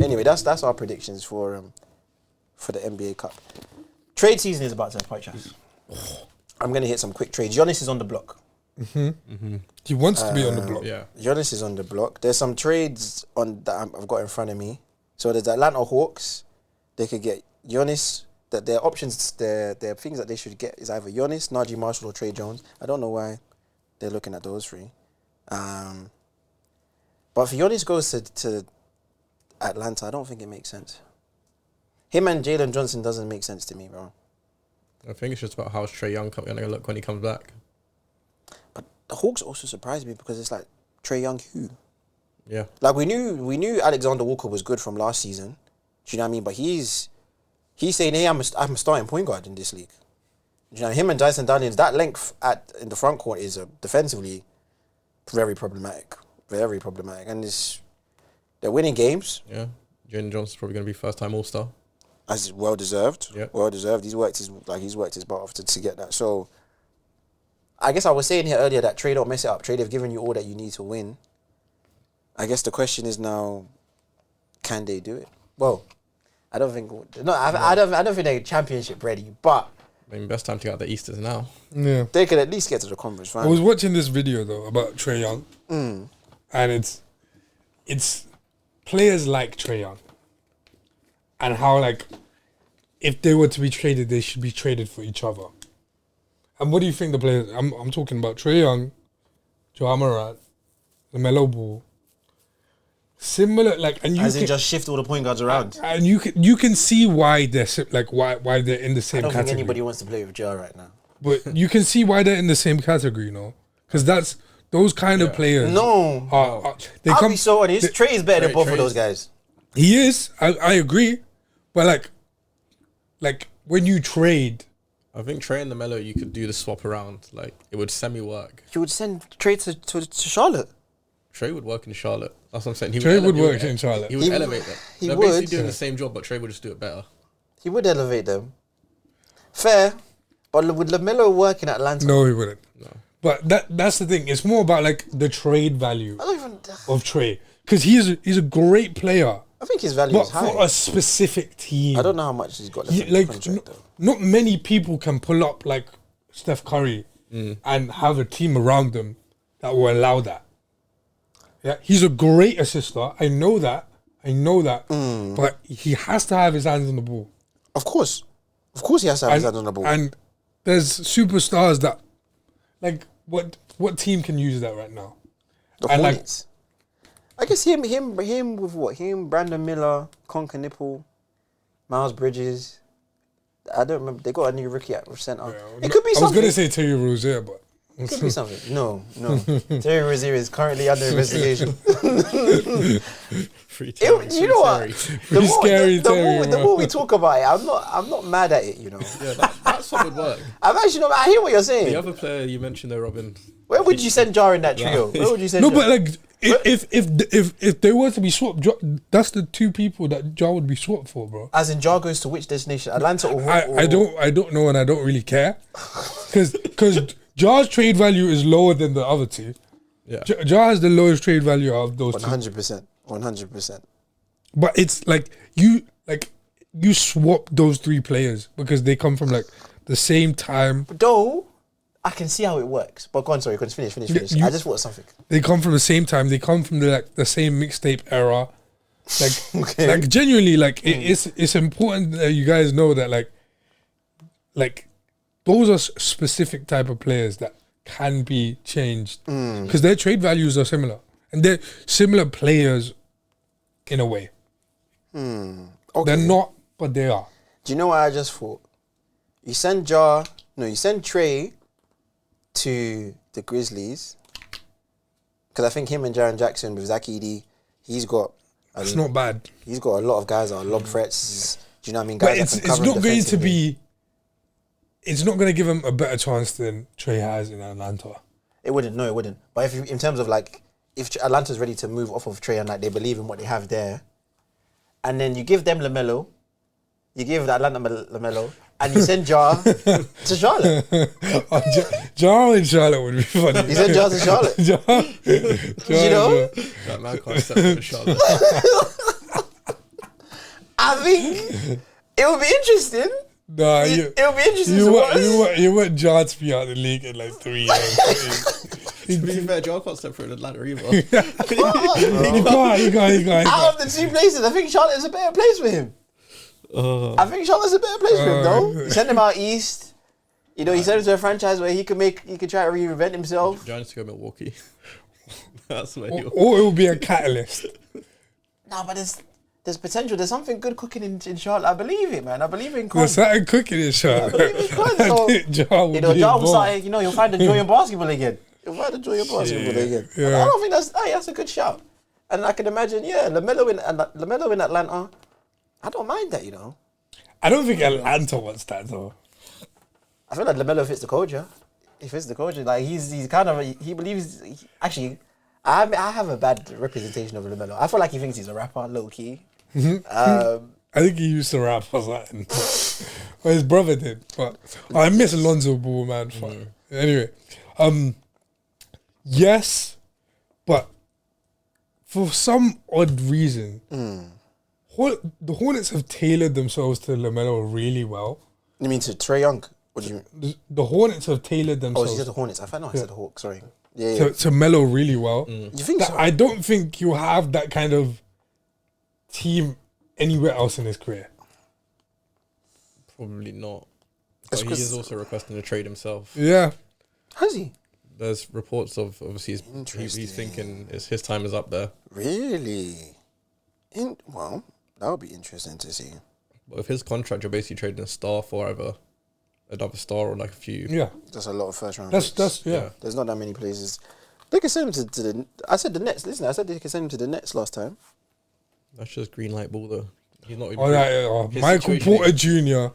Anyway, that's our predictions for the NBA Cup. Trade season is about to approach us. I'm going to hit some quick trades. Giannis is on the block. He wants to be on the block. Yeah. Giannis is on the block. There's some trades that I've got in front of me. So there's the Atlanta Hawks. They could get Giannis. That their options, their things that they should get is either Giannis, Najee Marshall, or Trey Jones. I don't know why they're looking at those three. But if Giannis goes to Atlanta, I don't think it makes sense. Him and Jalen Johnson doesn't make sense to me, bro. I think it's just about how Trae Young going to look when he comes back. But the Hawks also surprised me because it's like Trae Young who? Yeah. Like we knew Alexander Walker was good from last season. Do you know what I mean? But he's saying, hey, I'm a starting point guard in this league. Do you know, him and Dyson Daniels, that length in the front court is defensively very problematic. Very problematic. And they're winning games. Yeah. Jalen Johnson's probably going to be first-time All-Star. As well deserved. Yeah. Well deserved. He's worked his butt off to get that. So I guess I was saying here earlier that Trey don't mess it up. Trey, they've given you all that you need to win. I guess the question is now, can they do it? Well, I don't think I don't think they're championship ready, but I mean, best time to get out the East is now. Yeah. they could at least get to the conference I final. was watching this video though about Trae Young, and it's players like Trae Young, and how like if they were to be traded, they should be traded for each other. And what do you think the players? I'm talking about Trae Young, Joe Morant, LaMelo Ball. Similar, like, and you As can in just shift all the point guards around. and you can see why they're why they're in the same I don't category. think anybody wants to play with Joe right now. But you can see why they're in the same category, you know, because that's those kind of players. No. They I'll come. be so honest. Trey is better than both of Trey's- those guys. He is. I agree, but like when you trade, I think Trae and LaMelo, you could do the swap around. Like, it would semi-work. You would send Trey to Charlotte. Trae would work in Charlotte. That's what I'm saying. He Trey would ele- work he in Charlotte. He would He elevate them. he They're would. basically doing the same job, but Trae would just do it better. He would elevate them. Fair. But would LaMelo work in Atlanta? No, he wouldn't. No. But that's the thing. It's more about like the trade value I don't even... of Trey, because he's a great player, I think his value but is high. for a specific team. I don't know how much he's got left Yeah, in the like contract, though. not many people can pull up like Steph Curry and have a team around them that will allow that. Yeah, he's a great assister. I know that. But he has to have his hands on the ball. Of course he has to have his hand on the ball. And there's superstars that, like, what team can use that right now? The and, like, Hornets. I guess him with what? Him, Brandon Miller, Conker Nipple, Miles Bridges. I don't remember. They got a new rookie at centre. It could be I was something. gonna say Terry Rozier, but It could be something. No. Terry Rozier is currently under investigation. Free You know what? Pretty scary, The Terry, more we talk about it, I'm not mad at it. You know, Yeah, that's what would work. I'm actually not. I hear what you're saying. The other player you mentioned there, Robin. Where would you send Jar in that trio? Where would you send? no, Jar? but like if they were to be swapped, that's the two people that Jar would be swapped for, bro. As in, Jar goes to which destination? Atlanta or I don't know, and I don't really care, because Jar's trade value is lower than the other two. Yeah. Jar has the lowest trade value of those two. 100%. But it's like you swap those three players because they come from like the same time. Though I can see how it works. But go on, sorry, finish. I just thought of something. They come from the same time. They come from the same mixtape era. Like Okay. like genuinely, like it's important that you guys know that like those are specific type of players that can be changed because their trade values are similar and they're similar players in a way. Okay. They're not, but they are. Do you know what I just thought? You send Trey to the Grizzlies, because I think him and Jaren Jackson with Zach Edey, he's got. It's not bad. He's got a lot of guys that are lob threats. Do you know what I mean? But Guys that can it's cover him not going to defensively. be. It's not going to give him a better chance than Trey has in Atlanta. It wouldn't. No, it wouldn't. But if in terms of like, if Atlanta's ready to move off of Trey and like they believe in what they have there, and then you give them LaMelo, you give Atlanta LaMelo, and you send Ja to Charlotte. Ja in Charlotte would be funny. You send Ja to Charlotte. You know? That man can't step for Charlotte. I think it would be interesting. Nah, It would be interesting to watch. you want Ja to be out of the league in like 3 years. To be fair, Joe can't step for Atlanta either. He can't. Out of the two places, I think Charlotte is a better place for him. I think Charlotte's a better place for him, though. You send him out east. You know, you send him to a franchise where he could try to reinvent himself. Giannis to go Milwaukee. That's where you. Or it will be a catalyst. No, but there's potential. There's something good cooking in Charlotte. I believe it, man. I believe in There's Con. something cooking in Charlotte. I believe in Con. So, Ja will you know, be Ja will involved. start. You know, you'll find the joy in basketball again. You'll find the joy in basketball again. Yeah. I don't think that's a good shout. And I can imagine, LaMelo in Atlanta. I don't mind that, you know. I don't think Atlanta wants that though. I feel like LaMelo fits the culture. He fits the culture. Like he's kind of he believes. Actually, I have a bad representation of LaMelo. I feel like he thinks he's a rapper, low key. I think he used to rap or something. Well, his brother did, but I miss Lonzo Ball, man. Fuck. Anyway, yes, but for some odd reason, the Hornets have tailored themselves to LaMelo really well. You mean to Trae Young? What do you mean? The Hornets have tailored Oh, themselves he said the Hornets. I said the Hawks. Sorry. Yeah. to Melo really well. You think so? I don't think you have that kind of team anywhere else in his career. Probably not. It's But he 'cause- is also requesting to trade himself. Yeah. Has he? There's reports of obviously he's thinking his time is up there. Really? Well, that would be interesting to see. But with his contract, you're basically trading a star for either another star or like a few. Yeah. That's a lot of first round. That's yeah. There's not that many places. They could send him to the. I said the Nets. Listen, I said they could send him to the Nets last time. That's just green light ball though. He's not even. His Michael situation Porter Jr.,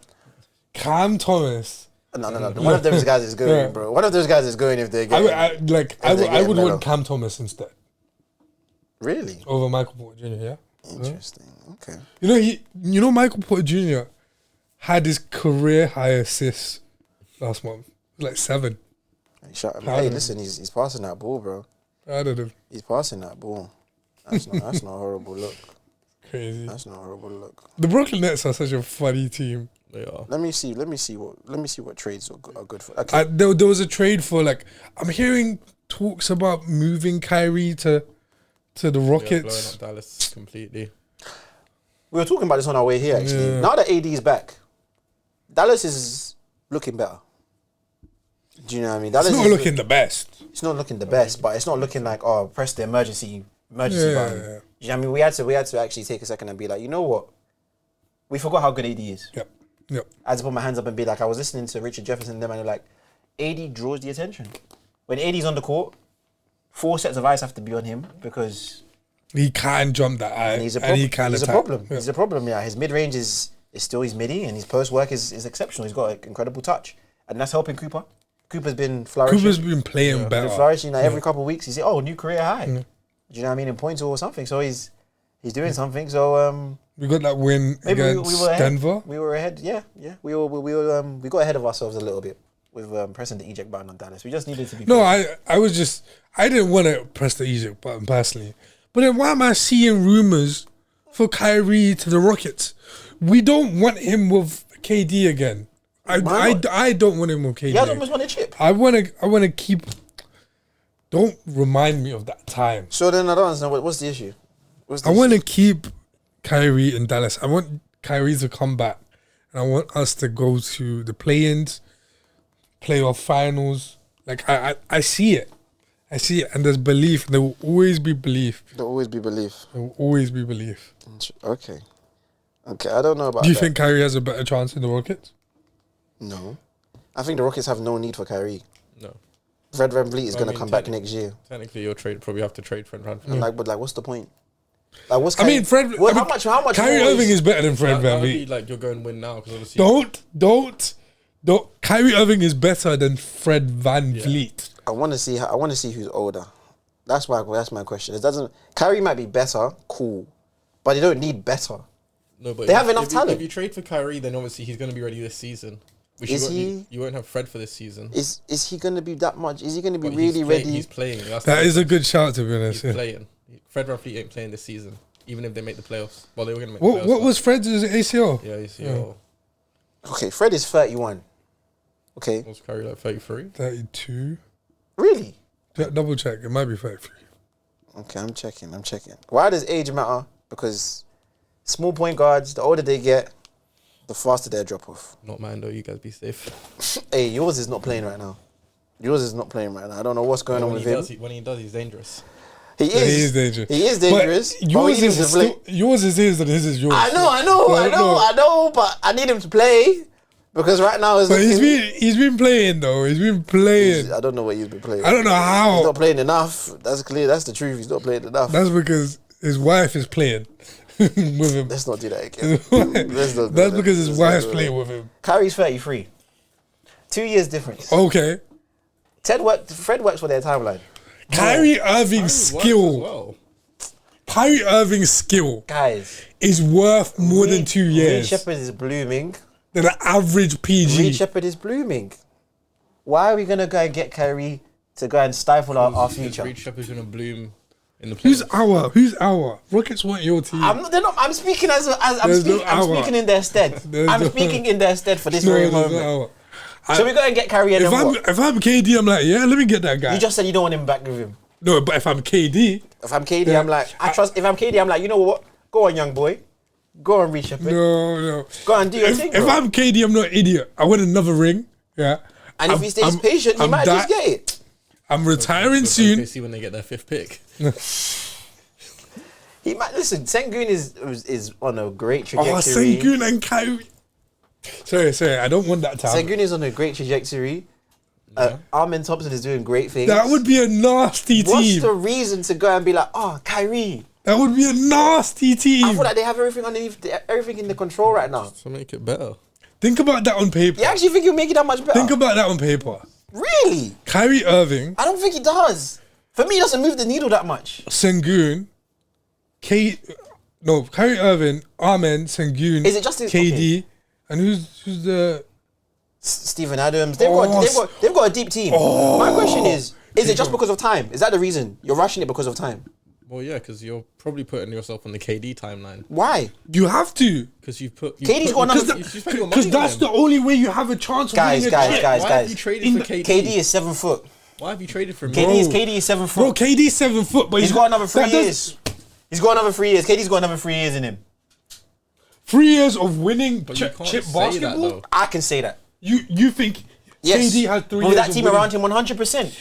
Cam Thomas. No. One of those guys is going, Yeah. bro. One of those guys is going if they get. I they would get want Cam Thomas instead Really over Michael Porter Jr. Yeah. interesting. Okay. You know Michael Porter Jr. had his career high assists last month, like 7. Hey, listen, he's passing that ball, bro. I don't know. He's passing that ball. That's not a horrible look. Crazy. That's not a horrible look. The Brooklyn Nets are such a funny team. They are. Let me see what trades are good for. Okay. There was a trade for I'm hearing talks about moving Kyrie to the Blowing Rockets. up Dallas completely. We were talking about this on our way here, actually. Yeah. Now that AD is back, Dallas is looking better. Do you know what I mean? Dallas It's not is looking the best. It's not looking the best, but it's not looking like, press the emergency Yeah. button. Do you know what I mean? We had to actually take a second and be like, you know what? We forgot how good AD is. Yep. I had to put my hands up and be like, I was listening to Richard Jefferson and them, and they're like, AD draws the attention. When AD's on the court, 4 sets of eyes have to be on him because He can jump that high, and he's a and problem. he can He's a attack. problem. Yeah. He's a problem. Yeah, his mid range is still his midi, and his post work is exceptional. He's got an incredible touch, and that's helping Cooper. Cooper's been flourishing. Cooper's been playing better. Been flourishing. Like every couple of weeks, he's new career high. Do you know what I mean? In points or something. So he's doing something. So We got that win maybe against we were ahead. Denver. We were ahead. Yeah. We got ahead of ourselves a little bit with pressing the eject button on Dallas. We just needed to be. No, I didn't want to press the Egypt button personally. But then why am I seeing rumors for Kyrie to the Rockets? We don't want him with KD again. I don't want him with KD. He has almost won a chip. I want to keep. Don't remind me of that time. So then I don't understand what's the issue. I want to keep Kyrie in Dallas. I want Kyrie to come back, and I want us to go to the play-ins, playoff finals. Like I see it. I see it, and there's belief. There will always be belief. There'll always be belief. There will always be belief. Okay. I don't know about. Do you that. think Kyrie has a better chance in the Rockets? No. I think the Rockets have no need for Kyrie. No. Fred VanVleet is I gonna mean, come back next year. Technically, you'll probably have to trade Fred VanVleet. And like, but like, what's the point? Like, what's I mean, Fred. What, I mean, how much? Kyrie more Irving is better than Fred That would be VanVleet. like you're going win now because obviously. Don't. Kyrie Irving is better than Fred VanVleet. I want to see. I want to see who's older. That's my question. It doesn't. Kyrie might be better, cool, but they don't need better. No, but They have enough talent. If you trade for Kyrie, then obviously he's going to be ready this season. Which Is you won't have Fred for this season. Is he going to be that much? Is he going to be But really ready? He's playing. That is a good shout, to be honest. He's playing. Fred VanVleet ain't playing this season, even if they make the playoffs. Well, they were going to make the playoffs. What was Fred's ACL? Yeah, ACL. Okay, Fred is 31. Okay, Was Kyrie like 33? 32. really? Double check. It might be 33. Okay, I'm checking. Why does age matter? Because small point guards, the older they get, the faster their drop off. Not mine though. You guys be safe. Hey, yours is not playing right now. I don't know what's going on with him. When he does, he's dangerous. He is. Yeah, he is dangerous. He is dangerous. But but we yours need him is to play. yours is his and his is yours. I know. But I need him to play because right now is. But he's been playing though. He's been playing. I don't know what he's been playing. I don't know He's how. not playing enough. That's clear. That's the truth. He's not playing enough. That's because his wife is playing with him. Let's not do that again. That's because his wife's playing with him. Kyrie's 33. 2 years difference. Okay. Fred works for their timeline. Kyrie Irving's skill. Well. Kyrie Irving's skill Guys, is worth more than 2 Reed years Shepherd is blooming. than an average Reed PG. Shepherd is blooming. Why are we gonna go and get Kyrie to go and stifle our future? Reed Shepherd's gonna bloom in the Who's playoffs. Who's our? Rockets want your team. I'm speaking I'm speaking in their stead. I'm speaking in their stead for this very there's no moment. our. So we go and get Kyrie and If then what? I'm KD, I'm like, yeah, let me get that guy. You just said you don't want him back with him. No, but if I'm KD, If I'm KD, I'm like, I trust. If I'm KD, I'm like, you know what? Go on, young boy. Go on, Reed Shepherd. no. Go and do your thing, If bro. I'm KD, I'm not an idiot. I want another ring. Yeah. And if he stays patient, he might just get it. I'm retiring soon. See when they get their 5th pick. He might listen. Sengun is on a great Oh, trajectory. Sengun and Kyrie. Sorry. I don't want that to happen. Sengun is on a great trajectory. Armin Thompson is doing great things. That would be a nasty What's team. the reason to go and be like, oh, Kyrie? That would be a nasty team. I feel like they have everything underneath, everything in the control right now. To make it better. Think about that on paper. You actually think he'll make it that much better? Think about that on paper. Really? Kyrie Irving, I don't think he does. For me, he doesn't move the needle that much. Sengun, Kyrie Irving, Armin, Sengun, Is it just KD, and who's the? Stephen Adams. They've got a deep team. My question is it just because of time? Is that the reason? You're rushing it because of time? Well, yeah, because you're probably putting yourself on the KD timeline. Why? You have to, Because you've put. KD's got another- You spent your money because on that's him. the only way you have a chance of winning a chip. Why have you traded for KD? KD is 7 foot. Why have you traded for him? KD is 7 Bro, foot. KD's 7 foot, but He's got another 3 that does- years. He's got another 3 years. KD's got another 3 years in him. 3 years of winning But you can't chip say that, basketball. though. I can say that. You think Yes. KD has 3 years With that of team winning? around him 100%.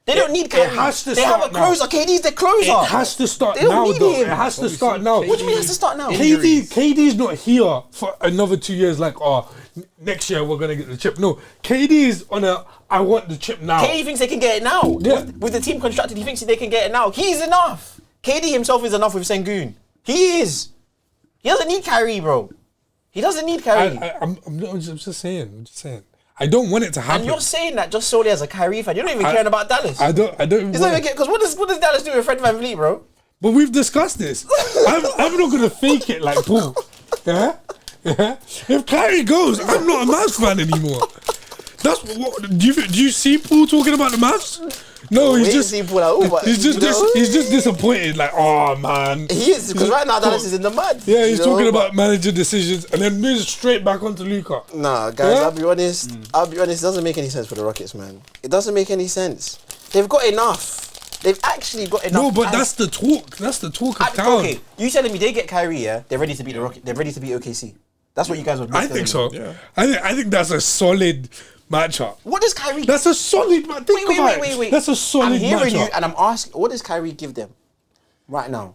They don't need Kyrie. has to they have a start now. closer. KD's the closer. It has to start They don't now, need though. him. It has to Obviously, start now. What do you mean it has to start now? KD's not here for another 2 years. Like, next year we're gonna get the chip. No, KD is on a. I want the chip now. KD thinks they can get it now. Yeah. With the team constructed, he thinks they can get it now. He's enough. KD himself is enough with Sengun. He is. He doesn't need Kyrie, bro. He doesn't need Kyrie. I'm just saying. I don't want it to happen. And you're saying that just solely as a Kyrie fan. You're not even caring about Dallas. I don't. It's not even because what does Dallas do with Fred VanVleet, bro? But we've discussed this. I'm not gonna fake it like Paul. Yeah. If Kyrie goes, I'm not a Mavs fan anymore. That's what. Do you see Paul talking about the Mavs? No, he's just disappointed. Like, oh man. He is because right now Dallas is in the mud. Yeah, he's you know? talking about manager decisions and then moves straight back onto Luka. Nah, guys, Yeah? I'll be honest. It doesn't make any sense for the Rockets, man. It doesn't make any sense. They've got enough. They've actually got enough. No, but that's the talk. That's the talk of town. Okay, you telling me they get Kyrie? Yeah, they're ready to beat the Rockets. They're ready to beat OKC. That's what you guys would. I think so. Yeah. I think that's a solid matchup. What does Kyrie? That's a solid matchup. Think about it. Wait. That's a solid I'm hearing matchup. you, and I'm asking, what does Kyrie give them right now?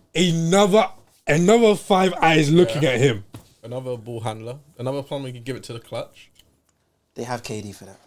Another 5 eyes looking at him. Another ball handler. Another plumber can give it to the clutch. They have KD for that.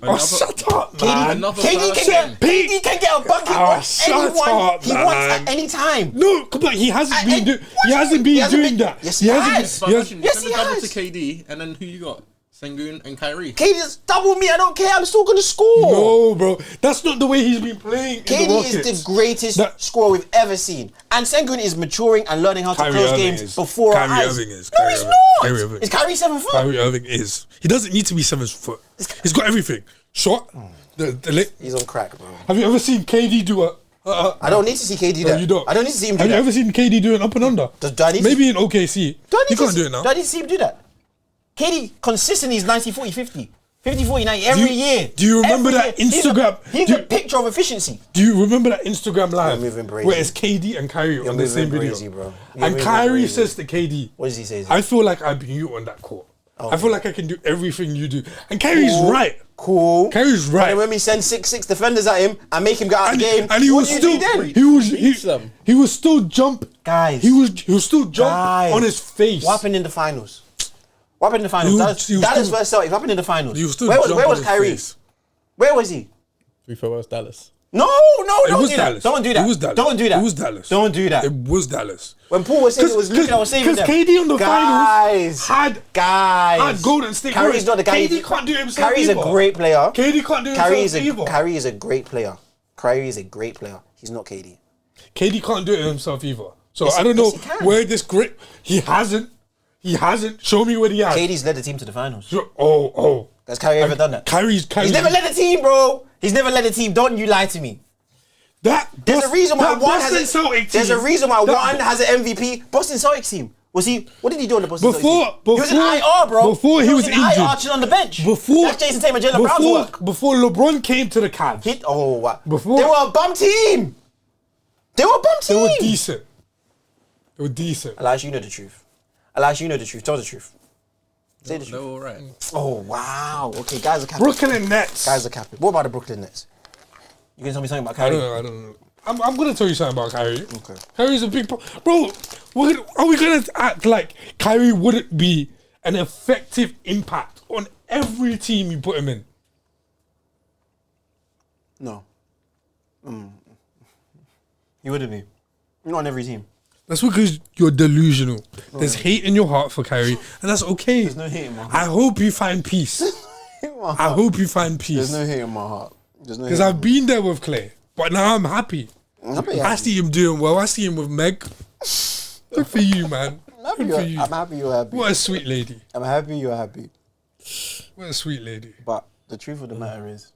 Oh, shut up, man. KD can get a bucket on anyone he wants at any time. No, but he hasn't been doing that. Yes, he has. Yes, he double has. to KD, and then who you got? Sengun and Kyrie. KD's double me. I don't care. I'm still gonna score. No, bro, that's not the way he's been playing. KD is the greatest scorer we've ever seen, and Sengun is maturing and learning how to close games before our eyes. Irving is. No, he's not. Kyrie Irving. Is Kyrie 7 foot? Kyrie Irving is. He doesn't need to be 7 foot. He's got everything. Shot. He's on crack, bro. Have you ever seen KD do a? I don't need to see KD do that. You don't. I don't need to see him do Have that. you ever seen KD do an up and under? Maybe in OKC. He can't do it now. Do I need to see him do that? KD consistently is 90, 40, 50. 50, 40, 90 every year. Do you remember that Instagram? He's a picture of efficiency. Do you remember that Instagram live You're moving brazy. where it's KD and Kyrie on the same video? Brazy, bro. And Kyrie says to KD, what does he say? I feel like I've been you on that court. I feel like I can do everything you do. And Kyrie's right. Cool. Kyrie's right. And when we send 6'6" defenders at him and make him go out of the game, and he was still he was still jump. Guys. He was still jump on his face. What happened in the finals? What happened in the finals? Dallas versus Celtics. What happened in the finals? Where was Kyrie? Where was he? 3-4 was Dallas. No, don't do that. Don't do that. It was Dallas. Don't do that. It was Dallas. Don't do that. It was Dallas. When Paul was saying it was Luka that was saving them. Because KD on the finals had Golden State. Kyrie's not the guy. KD can't do it himself. Kyrie's a great player. KD can't do it himself either. Kyrie is a great player. Kyrie is a great player. He's not KD. KD can't do it himself either. So I don't know where this great. He hasn't. Show me what he has. KD's led the team to the finals. Oh. Has Kyrie ever done that? He's never led the team, bro. He's never led the team. Don't you lie to me. There's a reason why one has an MVP. Boston Celtics team. Was he? What did he do on the Boston Celtics team? He was in IR, bro. Before he was injured. injured. IR on the bench. That's Jason Tatum and Jalen Brown's work. Before LeBron came to the Cavs. They were a bum team. They were decent. Elias, you know the truth. Tell the truth. Say the truth. They're all right. Oh, wow. Okay, guys are capping. Brooklyn Nets. What about the Brooklyn Nets? You can tell me something about Kyrie? I don't know. I'm going to tell you something about Kyrie. Okay. Kyrie's a big... Bro, are we going to act like Kyrie wouldn't be an effective impact on every team you put him in? No. He wouldn't be. Not on every team. That's because you're delusional. There's hate in your heart for Kyrie, and that's okay. There's no hate in my heart. I hope you find peace. There's no hate in my heart. Because I've been there with Clay, but now I'm happy. I see him doing well. I see him with Meg. Good for you, man. I'm happy you're happy. What a sweet lady. I'm happy you're happy. What a sweet lady. But the truth of the matter is,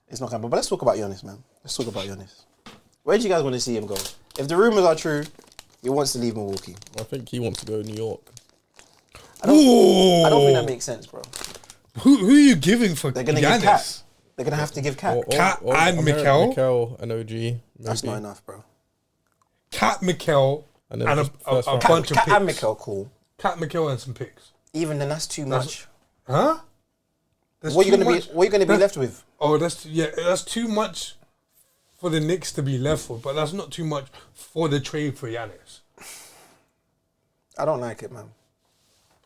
it's not happening. But let's talk about Giannis, man. Let's talk about Giannis. Where do you guys want to see him go? If the rumors are true, he wants to leave Milwaukee. I think he wants to go to New York. I don't think that makes sense, bro. Who are you giving for They're gonna give Cat. They're gonna have to give Cat. Cat and Mikel. Mikel and OG. Maybe. That's not enough, bro. Cat, Mikel, and a bunch of picks. Cat and Mikel, cool. Cat, Mikel, and some picks. Even then, that's too much. Huh? What are you gonna be left with? Oh, that's too much for the Knicks to be left with, but that's not too much for the trade for Giannis. I don't like it, man.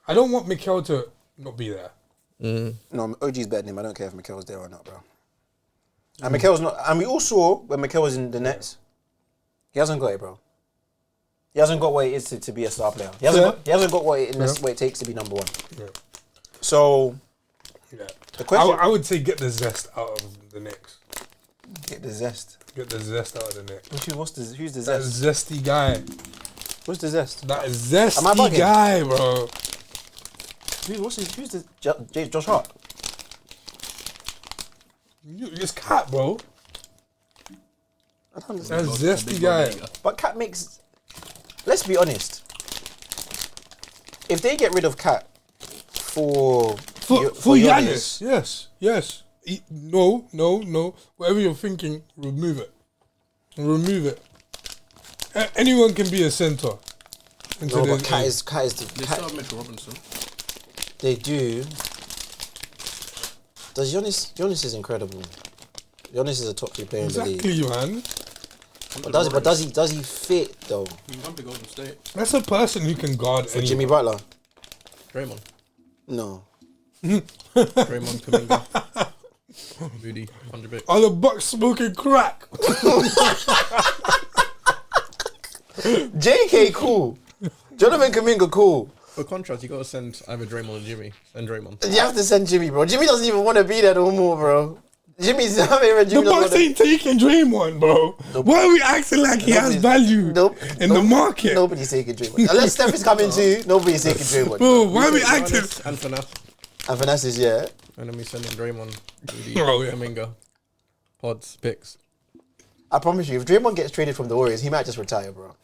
I don't want Mikel to not be there. No, OG's better than him. I don't care if Mikel's there or not, bro. And Mikel's not. And we all saw when Mikel was in the Nets, he hasn't got it, bro. He hasn't got what it is to be a star player. He hasn't got what it takes to be number one. Yeah. So, the question... I would say get the zest out of the Knicks. Get the zest. Get the zest out of the Knicks. Who's the that zest? Zesty guy. Who's the zest? That zesty guy, bro. Who's the Josh Hart? It's Cat, bro. I don't understand. That zesty guy. But Cat makes... Let's be honest. If they get rid of Cat for Giannis, yes. No. Whatever you're thinking, remove it. Anyone can be a center. No, but Cat is the... They still have Mitchell Robinson. They do. Giannis is incredible. Giannis is a top 3 player in the league. Exactly, man. But does he fit though? He can come to Golden State. That's a person who can guard For Jimmy Butler? Draymond. No. Draymond Kuminga. Moody, 100 bits. Are the Bucks smoking crack? JK cool. Jonathan Kuminga cool. For contrast, you gotta send either Draymond or Jimmy. Send Draymond. You have to send Jimmy, bro. Jimmy doesn't even want to be there no more, bro. Jimmy's Jimmy The doesn't Bucks wanna- ain't taking Draymond, bro. Nope. Why are we acting like he has value in the market? Nobody's taking Draymond. Unless Steph is coming too, nobody's taking Draymond. Bro, why are we acting? Giannis and Finesse. And Finesse is, yeah. And then we send in Draymond, Moody, Oh, yeah. Kuminga, Pods, picks. I promise you, if Draymond gets traded from the Warriors, he might just retire, bro.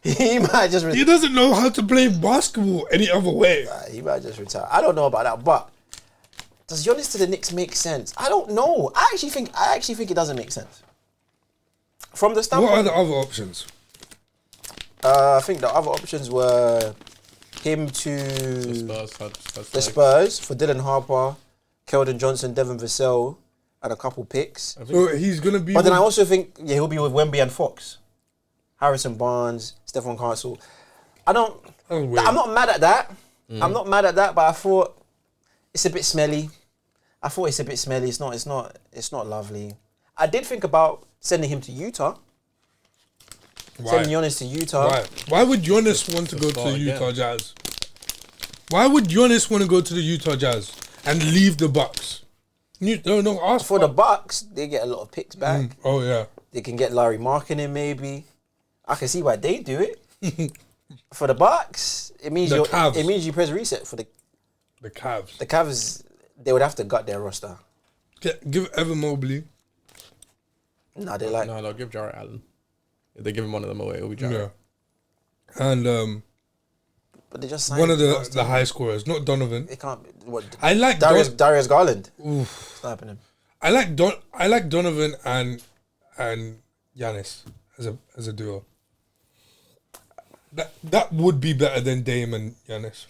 He might just He doesn't know how to play basketball any other way. he might just retire. I don't know about that, but does Giannis to the Knicks make sense? I don't know. I actually think it doesn't make sense. From the What standpoint, are the other options? I think the other options were him to The Spurs had the Spurs for Dylan Harper, Keldon Johnson, Devin Vassell, and a couple picks. So he's gonna be. But then I also think he'll be with Wemby and Fox, Harrison Barnes, Stephon Castle. I'm not mad at that. I'm not mad at that, but I thought it's a bit smelly. It's not lovely. I did think about sending him to Utah. Why? Sending Giannis to Utah. Why would Giannis want to go to the Utah Jazz? Why would Giannis want to go to the Utah Jazz and leave the Bucks? Ask For the Bucks, they get a lot of picks back. Oh yeah. They can get Larry Markkinen maybe. I can see why they do it. For the Bucks, it means you press reset for the Cavs. The Cavs. They would have to gut their roster. Give Evan Mobley. No, they'll give Jarrett Allen. If they give him one of them away, it'll be Jarrett. Yeah. And but they just signed one of the high scorers, not Donovan. It can't. What? I like Darius Garland. Oof. It's not happening. I like Donovan and Giannis as a duo. That would be better than Dame and Giannis.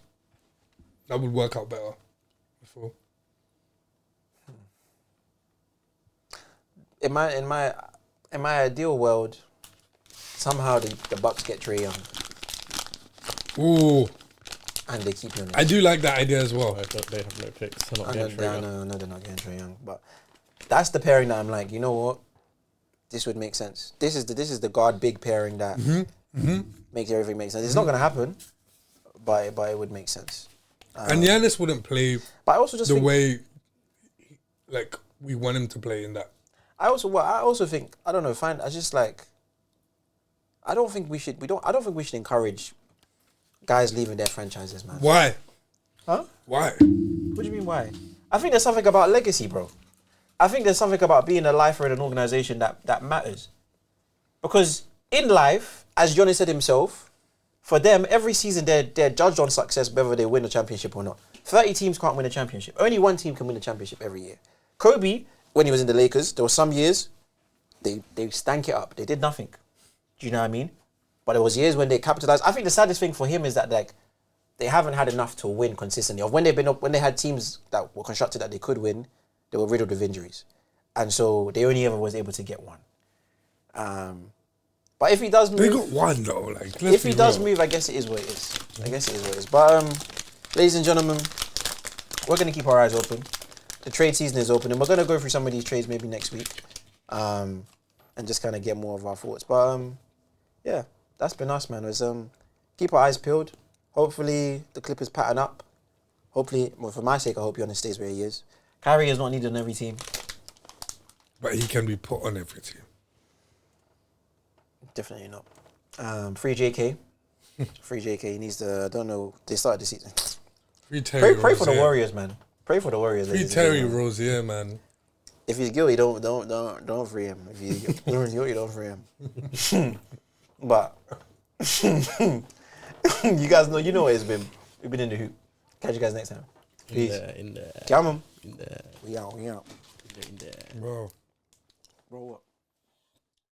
That would work out better. Before. In my ideal world, somehow the Bucks get Trae Young. Ooh. And they keep him. I do like that idea as well. They have no picks. They're not I getting Trae Young. no, they're not getting Trae Young. But that's the pairing that I'm like, you know what? This would make sense. This is the guard big pairing that makes everything make sense. It's not gonna happen, but it would make sense. And Giannis wouldn't play but I also just the think, way like we want him to play in that. I also think I don't know. I don't think we should encourage guys leaving their franchises, man. Why? Huh? Why? What do you mean why? I think there's something about legacy, bro. I think there's something about being a lifer in an organization that matters. Because in life, as Giannis said himself, for them, every season they're judged on success whether they win a championship or not. 30 teams can't win a championship. Only one team can win a championship every year. Kobe, when he was in the Lakers, there were some years they stank it up. They did nothing. Do you know what I mean? But there was years when they capitalized. I think the saddest thing for him is that they haven't had enough to win consistently. Of when they had teams that were constructed that they could win, they were riddled with injuries, and so they only ever was able to get one. But if he does move, They got one though. Like, if he does move, I guess it is what it is. But ladies and gentlemen, we're gonna keep our eyes open. The trade season is open, and we're gonna go through some of these trades maybe next week, and just kind of get more of our thoughts. But yeah, that's been us, man. It was keep our eyes peeled. Hopefully the Clippers pattern up. Hopefully, well, for my sake, I hope Giannis stays where he is. Kyrie is not needed on every team. But he can be put on every team. Definitely not. Free JK. Free JK. He needs to. I don't know. They started the season. Free Terry Pray for the Rozier. Warriors, man. Pray for the Warriors. Free Terry Rozier, man. If he's guilty, don't free him. If he's guilty, don't free him. But you guys know, what it's been. We've been in the hoop. Catch you guys next time. Peace. In there. Come on. In there. We out. In there. Bro. Bro, what?